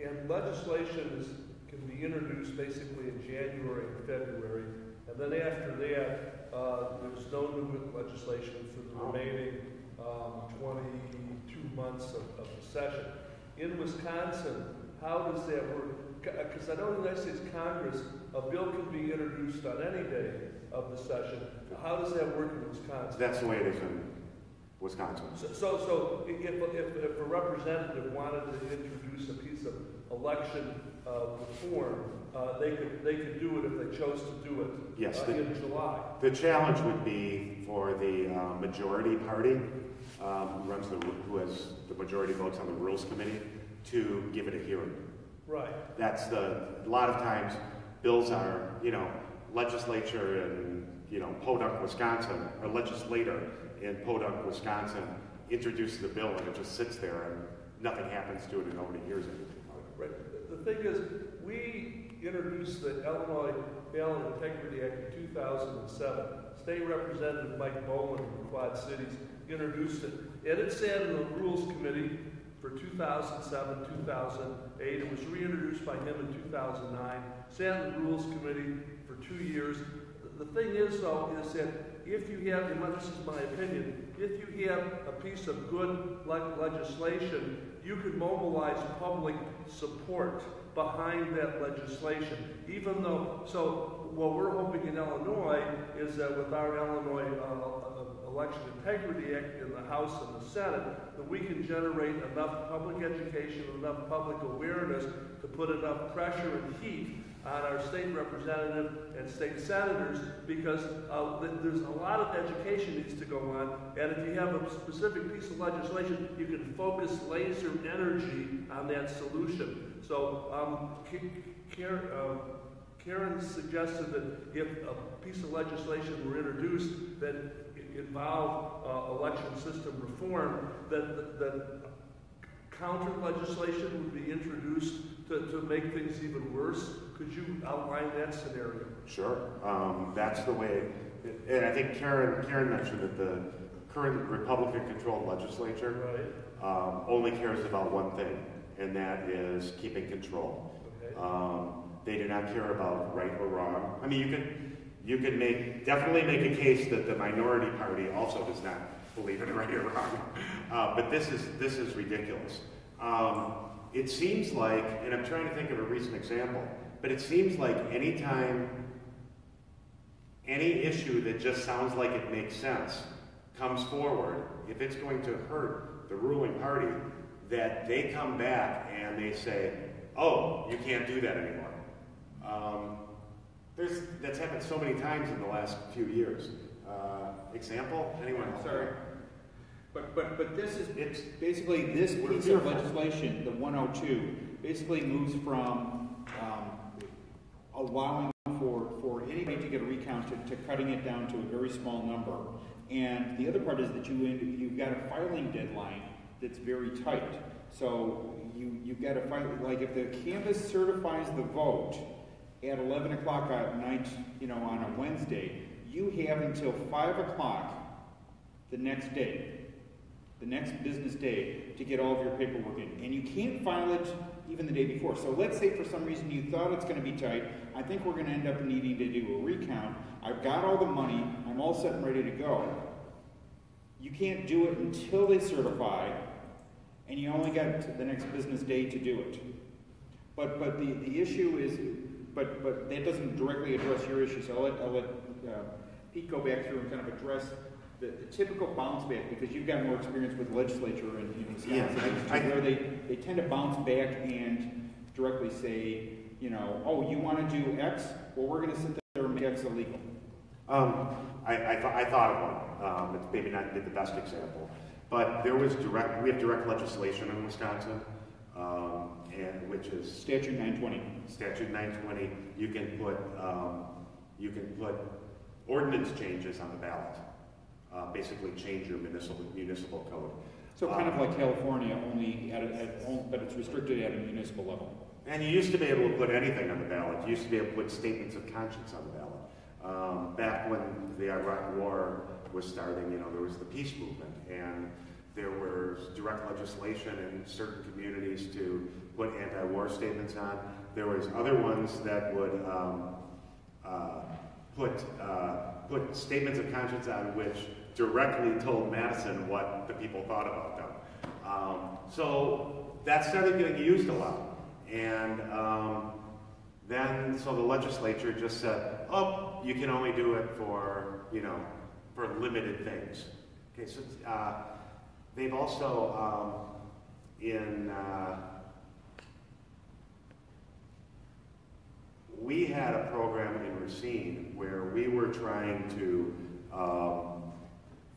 and legislation can be introduced basically in January and February, and then after that, there's no new legislation for the remaining 22 months of the session. In Wisconsin, how does that work? Because I know in the United States Congress, a bill can be introduced on any day of the session. How does that work in Wisconsin? That's the way it is in Wisconsin. So if a representative wanted to introduce a piece of election reform, they could do it if they chose to do it in July. The challenge would be for the majority party, who has the majority votes on the Rules Committee, to give it a hearing. Right. A lot of times bills are, legislature in, Podunk, Wisconsin, or legislator in Podunk, Wisconsin introduces the bill and it just sits there and nothing happens to it and nobody hears anything about it. Right. The thing is, we introduced the Illinois Ballot Integrity Act in 2007. State Representative Mike Bowman from the Quad Cities introduced it. And it sat in the Rules Committee for 2007, 2008. It was reintroduced by him in 2009. Sat in the Rules Committee for 2 years. The thing is, though, is that if you have, and this is my opinion, if you have a piece of good legislation, you could mobilize public support behind that legislation. Even though, so what we're hoping in Illinois is that with our Illinois Election Integrity Act in the House and the Senate, that we can generate enough public education, enough public awareness to put enough pressure and heat on our state representative and state senators, because there's a lot of education needs to go on, and if you have a specific piece of legislation, you can focus laser energy on that solution. So Karen suggested that if a piece of legislation were introduced that involved election system reform, that counter legislation would be introduced to make things even worse. Could you outline that scenario? Sure. That's the way, and I think Karen mentioned that the current Republican-controlled legislature only cares about one thing, and that is keeping control. Okay. They do not care about right or wrong. I mean, you can definitely make a case that the minority party also does not believe in right or wrong. But this is ridiculous. It seems like, and I'm trying to think of a recent example, but it seems like anytime any issue that just sounds like it makes sense comes forward, if it's going to hurt the ruling party, that they come back and they say, oh, you can't do that anymore. That's happened so many times in the last few years. Example? Anyone? Sorry. But this is, it's basically this piece of legislation, the 102, basically moves from allowing for anybody to get a recount to cutting it down to a very small number. And the other part is that you've got a filing deadline that's very tight. So you've got to file, like if the canvass certifies the vote at 11 o'clock at night, on a Wednesday, you have until 5 o'clock the next day, the next business day, to get all of your paperwork in. And you can't file it even the day before. So let's say for some reason you thought it's going to be tight. I think we're going to end up needing to do a recount. I've got all the money. I'm all set and ready to go. You can't do it until they certify, and you only got the next business day to do it. But the issue is, but that doesn't directly address your issue. So I'll let Pete go back through and kind of address the typical bounce back, because you've got more experience with the legislature in Wisconsin, where they tend to bounce back and directly say, oh, you want to do X? Well, we're going to sit there and make X illegal. I thought of one. It's maybe not the best example, but we have direct legislation in Wisconsin, and which is Statute 920. Statute 920. You can put ordinance changes on the ballot. Basically change your municipal code. So kind of like California, only but it's restricted at a municipal level. And you used to be able to put anything on the ballot. You used to be able to put statements of conscience on the ballot. Back when the Iraq War was starting, there was the peace movement, and there was direct legislation in certain communities to put anti-war statements on. There was other ones that would put statements of conscience on which directly told Madison what the people thought about them. So that started getting used a lot. And then the legislature just said, oh, you can only do it for limited things. Okay, so they've also, we had a program in Racine where we were trying to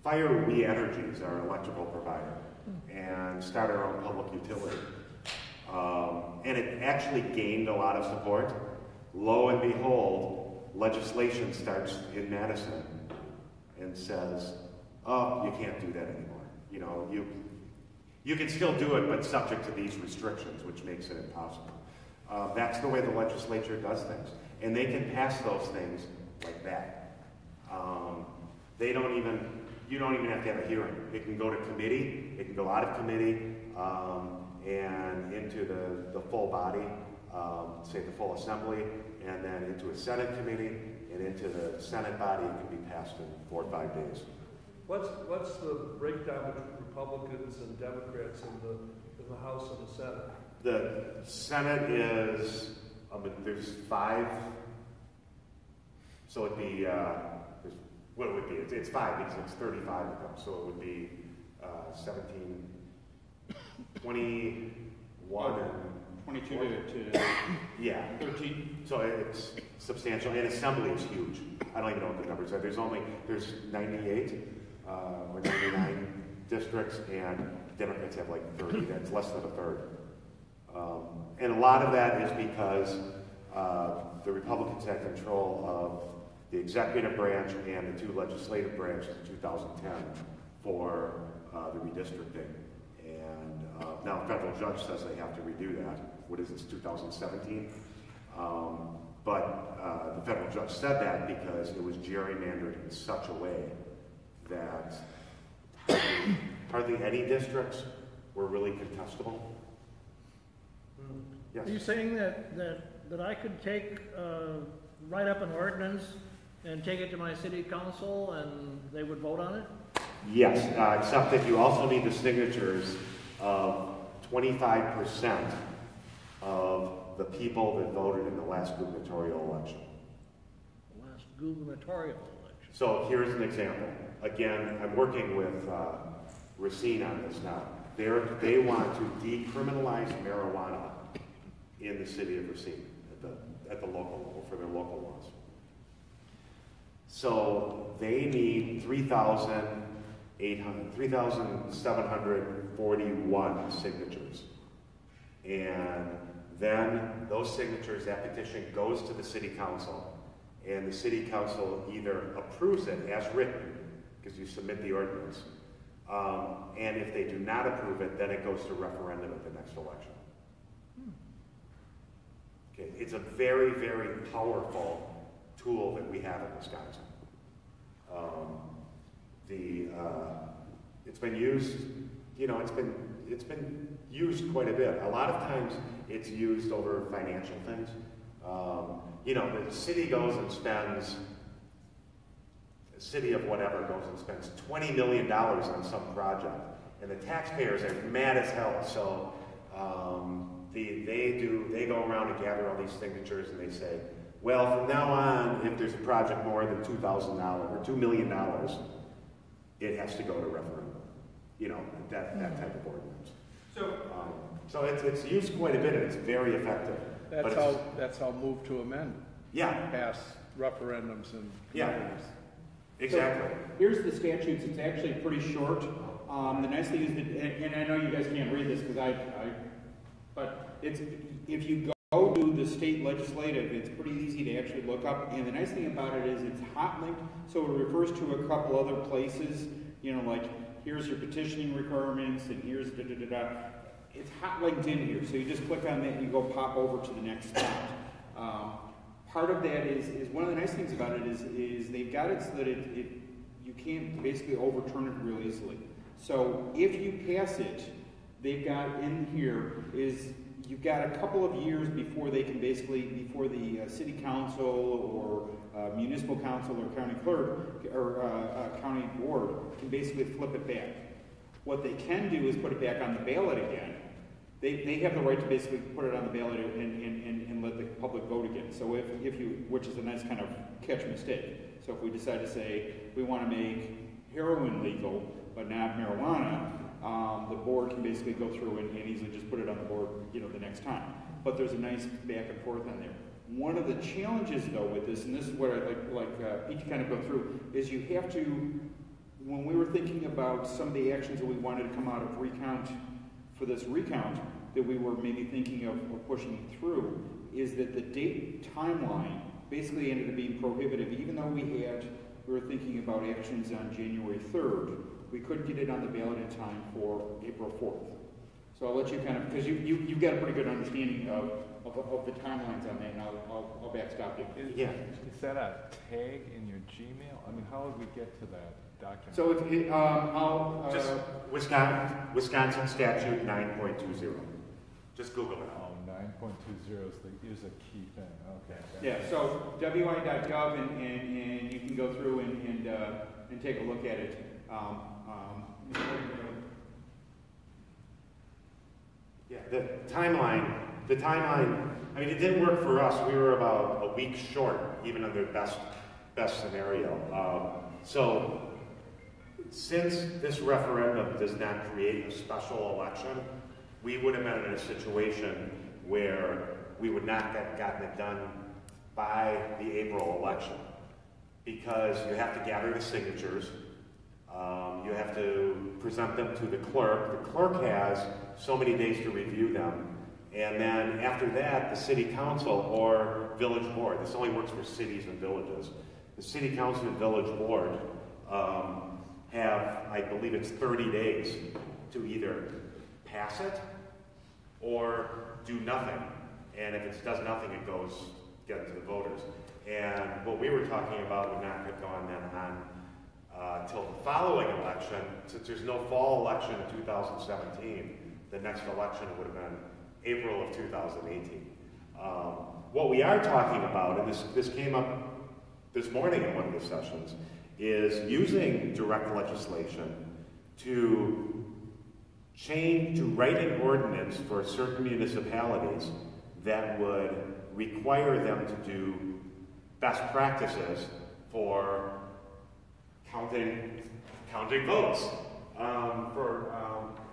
fire We Energies, our electrical provider, and start our own public utility. And it actually gained a lot of support. Lo and behold, legislation starts in Madison and says, oh, you can't do that anymore. You can still do it, but subject to these restrictions, which makes it impossible. That's the way the legislature does things. And they can pass those things like that. You don't even have to have a hearing. It can go to committee, it can go out of committee, and into the full body, say the full assembly, and then into a Senate committee, and into the Senate body. It can be passed in 4 or 5 days. What's the breakdown between Republicans and Democrats in the House and the Senate? The Senate is, there's 5, so it'd be, there's what it would be. It's 5 because it's 35 of them, so it would be 17, 21, and 22 to yeah, 13. So it's substantial, and assembly is huge. I don't even know what the numbers are. There's 98 or 99 districts, and Democrats have like 30. That's less than a third. And a lot of that is because the Republicans had control of the executive branch and the 2 legislative branches in 2010 for the redistricting. And now a federal judge says they have to redo that. What is this, 2017? But the federal judge said that because it was gerrymandered in such a way that hardly any districts were really contestable. Yes. Are you saying that I could take, write up an ordinance and take it to my city council and they would vote on it? Yes, except that you also need the signatures of 25% of the people that voted in the last gubernatorial election. The last gubernatorial election. So here's an example. Again, I'm working with Racine on this now. They want to decriminalize marijuana in the city of Racine at the local level for their local laws. So they need 3,741 signatures. And then those signatures, that petition goes to the city council. And the city council either approves it as written, because you submit the ordinance, and if they do not approve it, then it goes to referendum at the next election. Okay, it's a very, very powerful tool that we have in Wisconsin. It's been used, it's been used quite a bit. A lot of times it's used over financial things. The city goes and spends, the city of whatever goes and spends $20 million on some project, and the taxpayers are mad as hell. So they go around and gather all these signatures, and they say, well, from now on, if there's a project more than $2,000 or $2 million, it has to go to referendum. That type of ordinance. So it's used quite a bit, and it's very effective. That's how move to amend. Yeah. Pass referendums and communities. Exactly. So here's the statutes. It's actually pretty short. The nice thing is that, and I know you guys can't read this because but it's if you go to the state legislative, it's pretty easy to actually look up. And the nice thing about it is it's hot linked, so it refers to a couple other places. Like here's your petitioning requirements, and here's da-da-da-da. It's hot linked in here, so you just click on that and you go pop over to the next spot. Part of that is one of the nice things about it is they've got it so that you can't basically overturn it real easily. So if you pass it, they've got in here is you've got a couple of years before they can before the city council or municipal council or county clerk or county board can basically flip it back. What they can do is put it back on the ballot again. They have the right to basically put it on the ballot and let the public vote again. So if you, which is a nice kind of catch mistake. So if we decide to say we want to make heroin legal but not marijuana, the board can basically go through and easily just put it on the board, the next time. But there's a nice back and forth on there. One of the challenges though with this, and this is what I'd like Pete to kind of go through, is you have to, when we were thinking about some of the actions that we wanted to come out of recount, for this recount, that we were maybe thinking of pushing through, is that the date timeline basically ended up being prohibitive. Even though we were thinking about actions on January 3rd, we couldn't get it on the ballot in time for April 4th. So I'll let you kind of, because you've got a pretty good understanding of the timelines on that, and I'll backstop you. Is that a tag in your Gmail? I mean, how would we get to that document? So just Wisconsin statute 9.20. Just Google it. Oh, 9.20 is a key thing. Okay. Yeah. So wi.gov, and you can go through and take a look at it. Yeah, the timeline, I mean, it didn't work for us. We were about a week short, even under best scenario. So since this referendum does not create a special election, we would have been in a situation where we would not have gotten it done by the April election, because you have to gather the signatures, you have to present them to the clerk. The clerk has so many days to review them, and then after that, the city council or village board, this only works for cities and villages, the city council and village board have, I believe it's 30 days to either pass it or do nothing. And if it does nothing, it goes get it to the voters. And what we were talking about would not have gone then on till the following election. Since there's no fall election in 2017, the next election would have been April of 2018. What we are talking about, and this came up this morning in one of the sessions, is using direct legislation to write an ordinance for certain municipalities that would require them to do best practices for counting votes.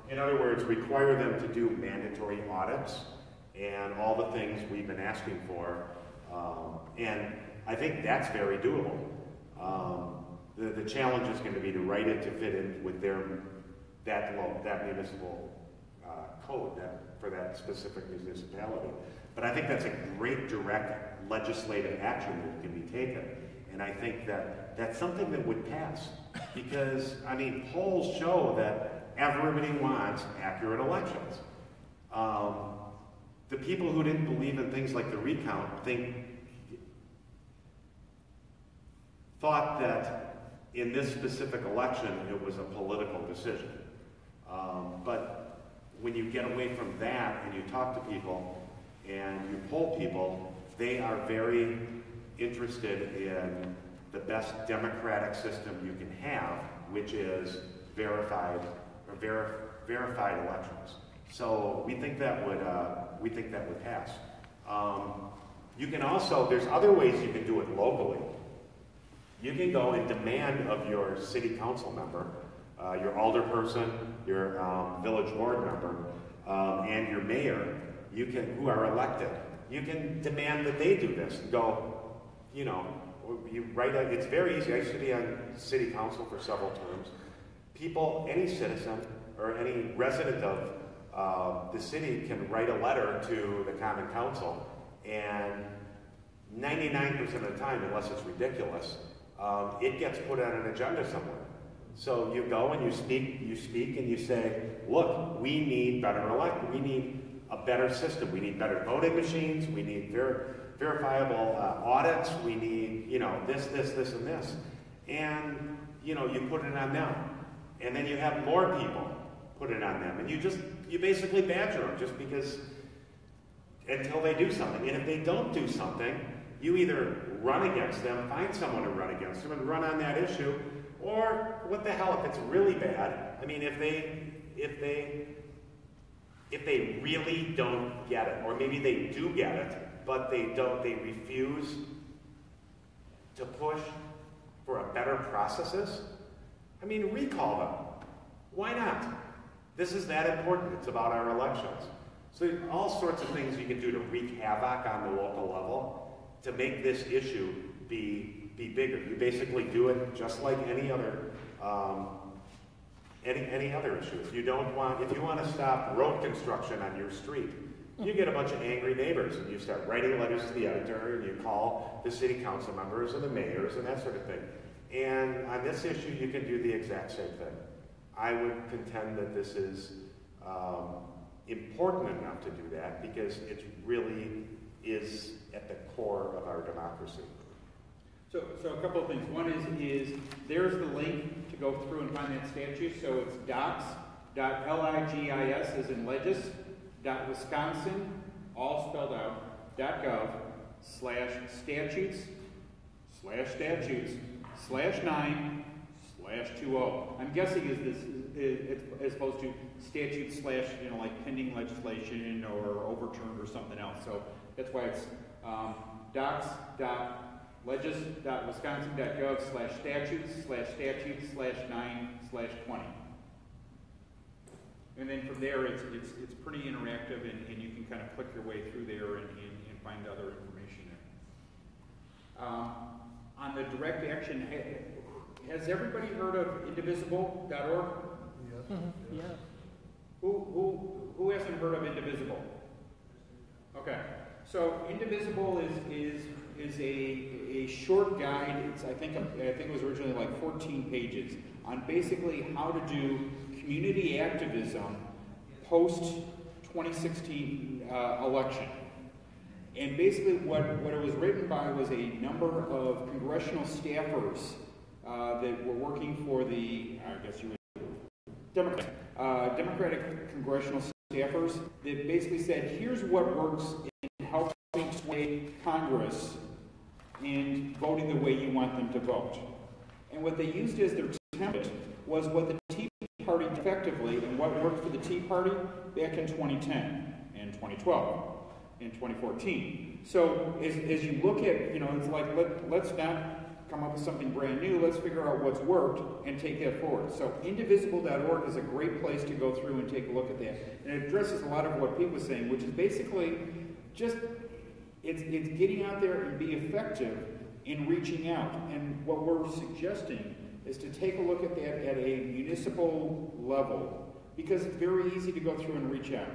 In other words, require them to do mandatory audits and all the things we've been asking for. And I think that's very doable. The challenge is going to be to write it to fit in with that municipal code for that specific municipality. But I think that's a great direct legislative action that can be taken. And I think that that's something that would pass. Because, I mean, polls show that everybody wants accurate elections. The people who didn't believe in things like the recount thought that in this specific election it was a political decision. But when you get away from that and you talk to people and you poll people, they are very interested in the best democratic system you can have, which is verified elections. So we think that would pass. You can also, there's other ways you can do it locally. You can go and demand of your city council member, your alderperson, your village board member, and your mayor, who are elected. You can demand that they do this. Go, you write it's very easy. I used to be on city council for several terms. People, any citizen or any resident of the city can write a letter to the common council, and 99% of the time, unless it's ridiculous, it gets put on an agenda somewhere. So you go and you speak and you say, look, we need we need a better system. We need better voting machines. We need verifiable audits. We need, this, and this. And, you put it on them. And then you have more people put it on them. And you basically badger them just because, until they do something. And if they don't do something, you either run against them, find someone to run against them, and run on that issue, or what the hell, if it's really bad, I mean, if they really don't get it, or maybe they do get it, but they refuse to push for a better processes, I mean, recall them. Why not? This is that important. It's about our elections. So all sorts of things you can do to wreak havoc on the local level to make this issue be bigger. You basically do it just like any other issue. If you want to stop road construction on your street, you get a bunch of angry neighbors and you start writing letters to the editor and you call the city council members and the mayors and that sort of thing. And on this issue, you can do the exact same thing. I would contend that this is important enough to do that because it really is at the core of our democracy. So a couple of things. One is there's the link to go through and find that statute. So it's docs.ligis as in legis, .wisconsin, all spelled out, .gov/statutes/9/20. I'm guessing it's as opposed to statute / like pending legislation or overturned or something else. So that's why it's docs.ligis legis.wisconsin.gov/statutes/9/20. And then from there, it's pretty interactive, and you can kind of click your way through there and find other information there. On the direct action, has everybody heard of indivisible.org? Yes. Mm-hmm. Yeah. Who hasn't heard of Indivisible? Okay, so Indivisible is a short guide. I think it was originally like 14 pages on basically how to do community activism post 2016 election. And basically what it was written by was a number of congressional staffers that were working for the, I guess you would, Democratic congressional staffers that basically said, here's what works in helping sway Congress in voting the way you want them to vote. And what they used as their template was what the Tea Party effectively, and what worked for the Tea Party back in 2010 and 2012 and 2014. So as you look at, it's like, let's not come up with something brand new, let's figure out what's worked and take that forward. So indivisible.org is a great place to go through and take a look at that. And it addresses a lot of what Pete was saying, which is basically just, it's getting out there and be effective in reaching out. And what we're suggesting is to take a look at that at a municipal level, because it's very easy to go through and reach out.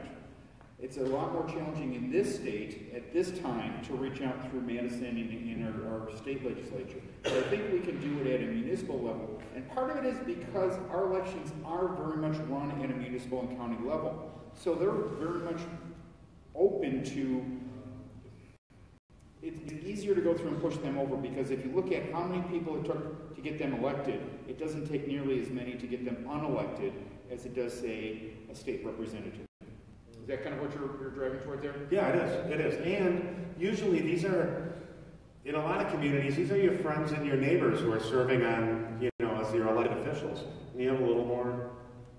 It's a lot more challenging in this state at this time to reach out through Madison and in our state legislature. But I think we can do it at a municipal level. And part of it is because our elections are very much run at a municipal and county level. So they're very much open to, it's easier to go through and push them over, because if you look at how many people it took to get them elected, it doesn't take nearly as many to get them unelected as it does, say, a state representative. Is that kind of what you're driving toward there? Yeah, it is. And usually these are, in a lot of communities, these are your friends and your neighbors who are serving on, as your elected officials. And you have a little more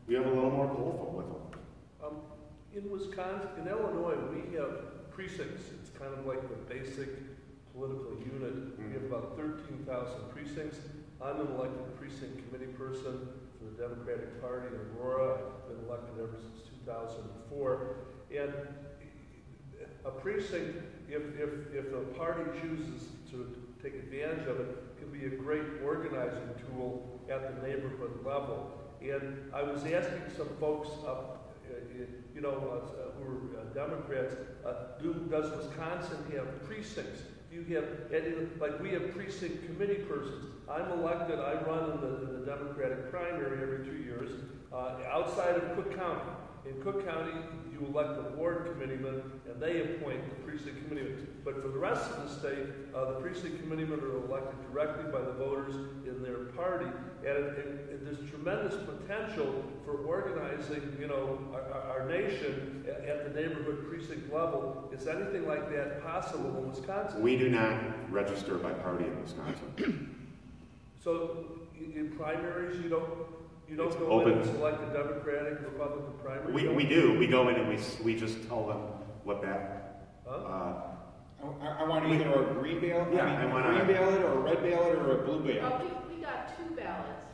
colorful with them. In Wisconsin, in Illinois, we have precincts. It's kind of like the basic political unit. We have about 13,000 precincts. I'm an elected precinct committee person for the Democratic Party in Aurora. I've been elected ever since 2004. And a precinct, if a party chooses to take advantage of it, can be a great organizing tool at the neighborhood level. And I was asking some folks who are Democrats, does Wisconsin have precincts? Do you have any, like we have precinct committee persons? I'm elected, I run in the Democratic primary every 2 years, outside of Cook County. In Cook County, you elect the ward committeemen, and they appoint the precinct committeemen. But for the rest of the state, the precinct committeemen are elected directly by the voters in their party. And there's tremendous potential for organizing, our nation at the neighborhood precinct level. Is anything like that possible in Wisconsin? We do not register by party in Wisconsin. So in primaries, you don't It's go open. in and select a Democratic, Republican primary? We do. We go in and we just tell them what that. I want either a green ballot, Yeah, a green ballot, or a red ballot, or a blue ballot. Well, we got 2 ballots,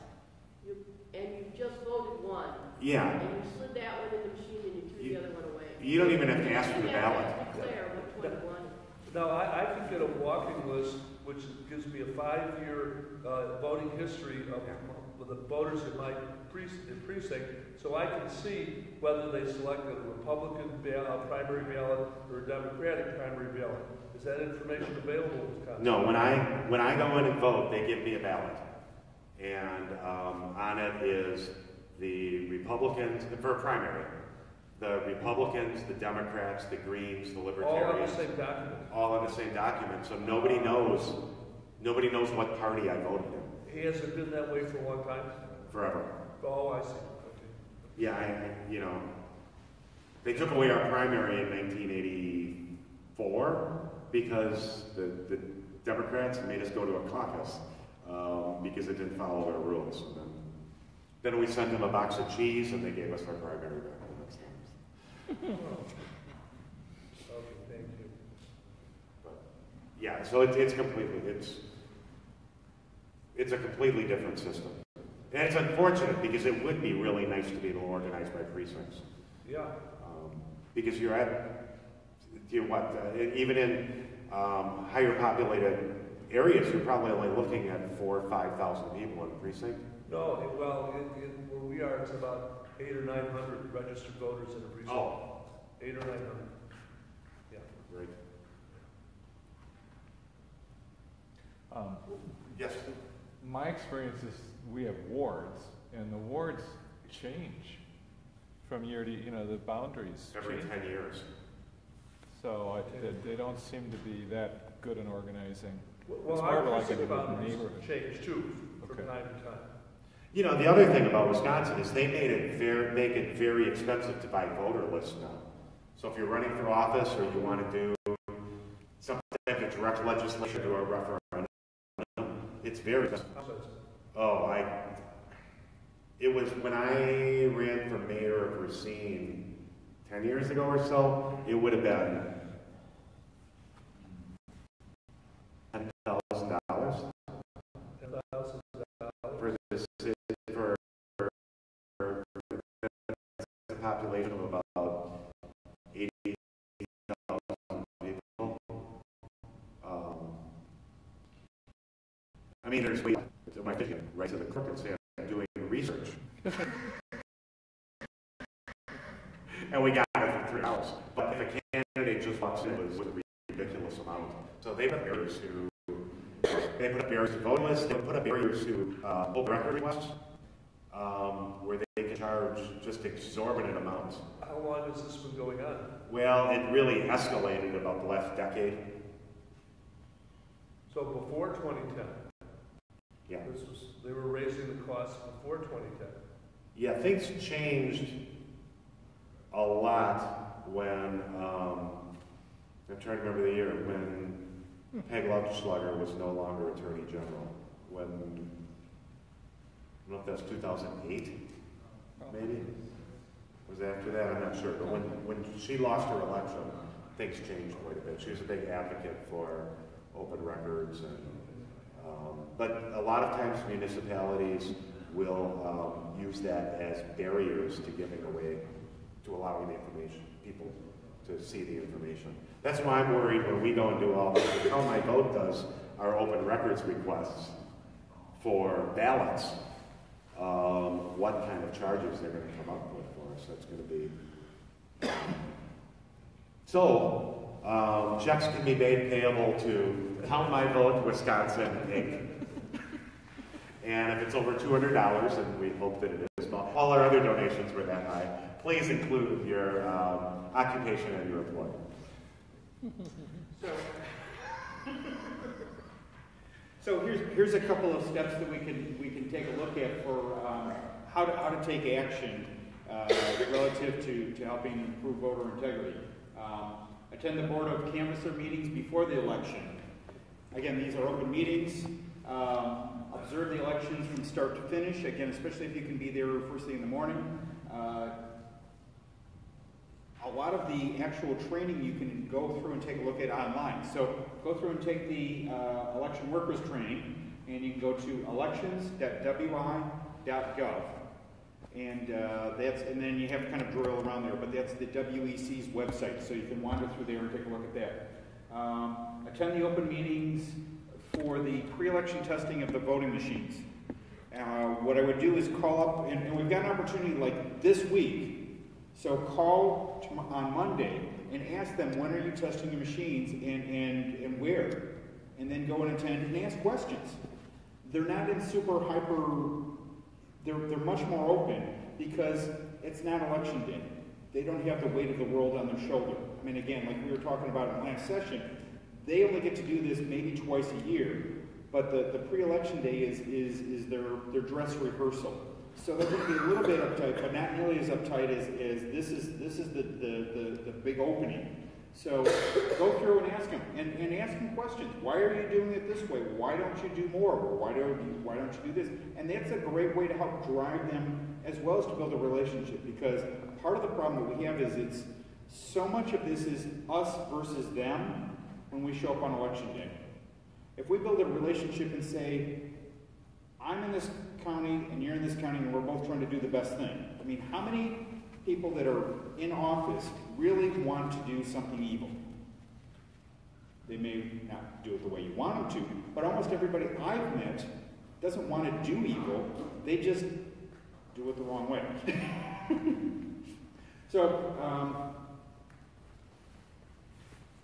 and you just voted one. Yeah. And you slid that one in the machine and you threw the other one away. You don't even have to ask for the You have ballot. to declare which one you wanted. Now, I can get a walking list, which gives me a 5-year voting history of the voters in my precinct, so I can see whether they selected a Republican primary ballot or a Democratic primary ballot. Is that information available in Wisconsin? No, when I go in and vote, they give me a ballot, and on it is the Republicans for a primary. The Republicans, the Democrats, the Greens, the Libertarians. All on the same document. All on the same document, so nobody knows what party I voted in. Has it been that way for a long time? Forever. Oh, I see. Okay. Yeah, they took away our primary in 1984 because the Democrats made us go to a caucus because it didn't follow their rules. And then we sent them a box of cheese and they gave us our primary back the next time. Okay, thank you. But, Yeah, so it's completely, it's a completely different system. And it's unfortunate because it would be really nice to be able to organize by precincts. Yeah. Because you're at, even in higher populated areas, you're probably only looking at 4,000 or 5,000 people in a precinct. No, where we are, it's about 800 or 900 registered voters in a precinct. Oh. 800 or 900. Yeah. Right. Yes. My experience is we have wards, and the wards change from year to, the boundaries Every change. 10 years. So they don't seem to be that good in organizing. Well, it's our more like a precinct boundaries neighborhood. change too from time to time. The other thing about Wisconsin is they make it very expensive to buy voter lists now. So if you're running for office or you want to do something like a direct legislation or a referendum, it's very expensive. It was when I ran for mayor of Racine 10 years ago or so, it would have been $10,000 for the city, for a population of about 80,000 people. There's ways to my thinking right to the crook and say I'm doing research. And we got it for 3 hours. But if a candidate just walks in, it was a ridiculous amount. So they put barriers to voting lists, they put up barriers to open record requests, where they can charge just exorbitant amounts. How long has this been going on? Well, it really escalated about the last decade. So before 2010. Yeah. They were raising the costs before 2010. Yeah, things changed a lot when, I'm trying to remember the year, when Peg Lutschlager was no longer Attorney General. When, I don't know if that's 2008, maybe? Was it after that? I'm not sure. But when she lost her election, things changed quite a bit. She was a big advocate for open records and but a lot of times municipalities will use that as barriers to giving away, to allowing the information, people to see the information. That's why I'm worried when we go and do all this. How My Vote does our open records requests for ballots, what kind of charges they're going to come up with for us. That's going to be... So, checks can be made payable to Count My Vote, Wisconsin, Inc. And if it's over $200, and we hope that it is, all our other donations were that high, please include your occupation and your employer. So here's a couple of steps that we can take a look at for how to take action relative to helping improve voter integrity. Attend the Board of Canvasser meetings before the election. Again, these are open meetings. Observe the elections from start to finish. Again, especially if you can be there first thing in the morning. A lot of the actual training you can go through and take a look at online. So go through and take the election workers training, and you can go to elections.wi.gov. And then you have to kind of drill around there, but that's the WEC's website, so you can wander through there and take a look at that. Attend the open meetings for the pre-election testing of the voting machines. What I would do is call up, and we've got an opportunity like this week, so call on Monday and ask them, when are you testing your machines and where? And then go and attend and ask questions. They're not in super hyper... They're much more open because it's not election day. They don't have the weight of the world on their shoulder. I mean, again, like we were talking about in the last session, they only get to do this maybe twice a year, but the pre-election day is their dress rehearsal. So they're going to be a little bit uptight, but not nearly as uptight as this is the big opening. So go through and ask them, and ask them questions. Why are you doing it this way? Why don't you do more? Why don't you do this? And that's a great way to help drive them as well as to build a relationship, because part of the problem that we have is it's so much of this is us versus them, when we show up on election day. If we build a relationship and say, I'm in this county and you're in this county and we're both trying to do the best thing. I mean, how many people that are in office really want to do something evil? They may not do it the way you want them to, but almost everybody I've met doesn't want to do evil. They just do it the wrong way. So,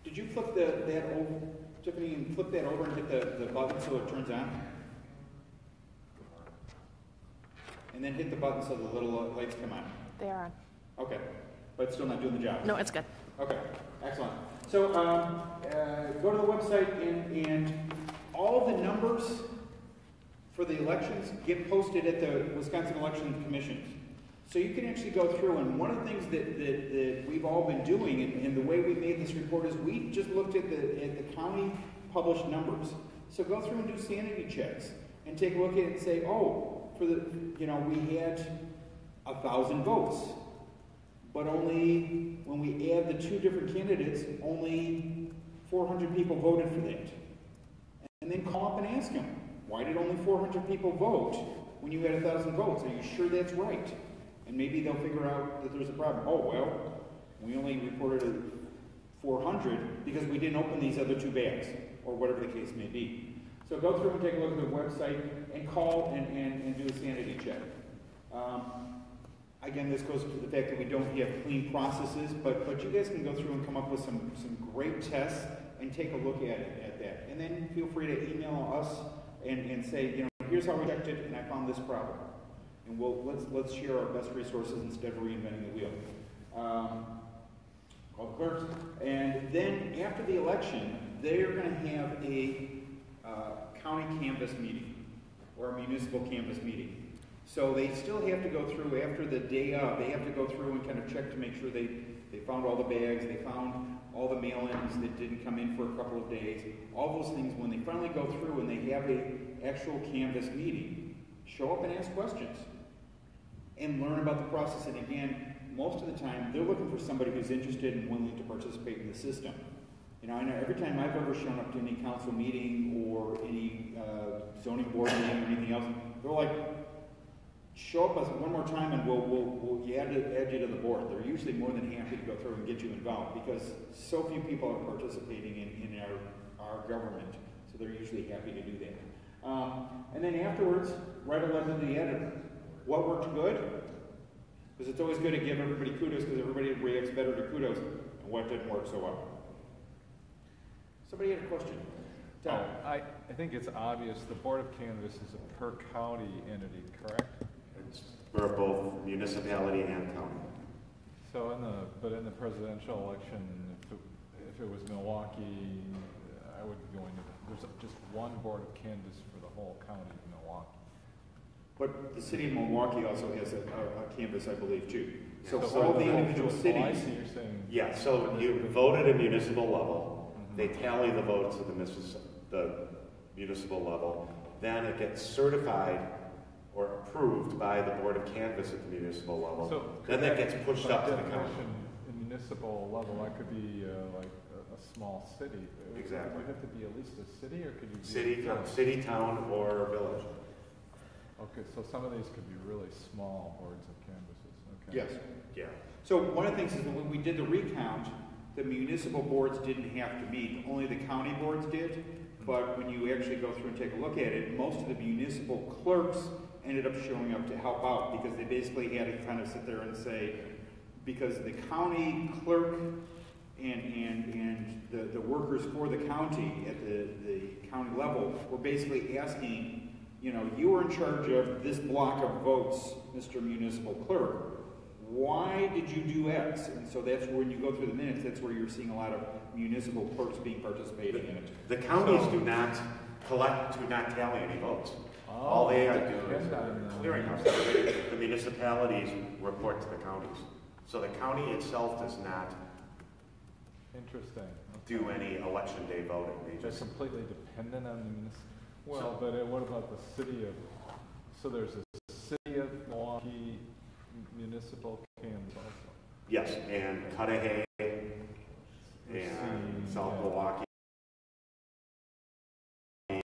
did you flip that over, Tiffany, and flip that over and hit the button so it turns on? And then hit the button so the little lights come on. They are on. Okay, but it's still not doing the job. No, it's good. Okay, excellent. So go to the website and all the numbers for the elections get posted at the Wisconsin Election Commissions. So you can actually go through, and one of the things that we've all been doing, and the way we made this report is we just looked at the county published numbers. So go through and do sanity checks and take a look at it and say, oh, for the, we had 1,000 votes, but only when we add the two different candidates, only 400 people voted for that. And then call up and ask them, why did only 400 people vote when you had 1,000 votes? Are you sure that's right? And maybe they'll figure out that there's a problem. Oh, well, we only reported 400 because we didn't open these other two bags, or whatever the case may be. So go through and take a look at the website and call and do a sanity check. Again, this goes to the fact that we don't have clean processes, but you guys can go through and come up with some great tests and take a look at that. And then feel free to email us and say, here's how we checked it and I found this problem. And let's share our best resources instead of reinventing the wheel. Call the clerks. And then after the election, they're going to have a county canvass meeting or a municipal canvass meeting. So they still have to go through, after the day of, they have to go through and kind of check to make sure they found all the bags, they found all the mail-ins that didn't come in for a couple of days, all those things. When they finally go through and they have an actual canvass meeting, show up and ask questions and learn about the process. And again, most of the time, they're looking for somebody who's interested and willing to participate in the system. I know every time I've ever shown up to any council meeting or any zoning board meeting or anything else, they're like, show up one more time and we'll add you to the board. They're usually more than happy to go through and get you involved because so few people are participating in our government. So they're usually happy to do that. And then afterwards, write a letter to the editor. What worked good? Because it's always good to give everybody kudos because everybody reacts better to kudos. And what didn't work so well? Somebody had a question. I think it's obvious the Board of Canvass is a per county entity, correct? It's for both municipality and county. So in the presidential election, if it was Milwaukee, I would be going to, there's just one Board of Canvass for the whole county of Milwaukee. But the city of Milwaukee also has a canvass, I believe, too. So for all the individual cities. I see you're saying. Yeah, so you vote at a municipal level. They tally the votes at the municipal level. Then it gets certified or approved by the Board of Canvass at the municipal level. So then that gets pushed up to the county. In municipal level, that could be like a small city. Exactly. Would it have to be at least a city, or could you be city, town, or village? Okay, so some of these could be really small boards of canvasses. Okay. Yes. Yeah. So one of the things is that when we did the recount, the municipal boards didn't have to meet, only the county boards did. But when you actually go through and take a look at it, most of the municipal clerks ended up showing up to help out because they basically had to kind of sit there and say, because the county clerk and the workers for the county at the county level were basically asking, you were in charge of this block of votes, Mr. Municipal Clerk. Why did you do X? And so that's when you go through the minutes, that's where you're seeing a lot of municipal clerks participating in it. The counties do not tally any votes. All they do is clearinghouse. The municipalities report to the counties. So the county itself does not do any election day voting. They're completely dependent on the municipal. Well, but what about the city of? So there's a city of Milwaukee municipal canvass also. Yes, and Cudahy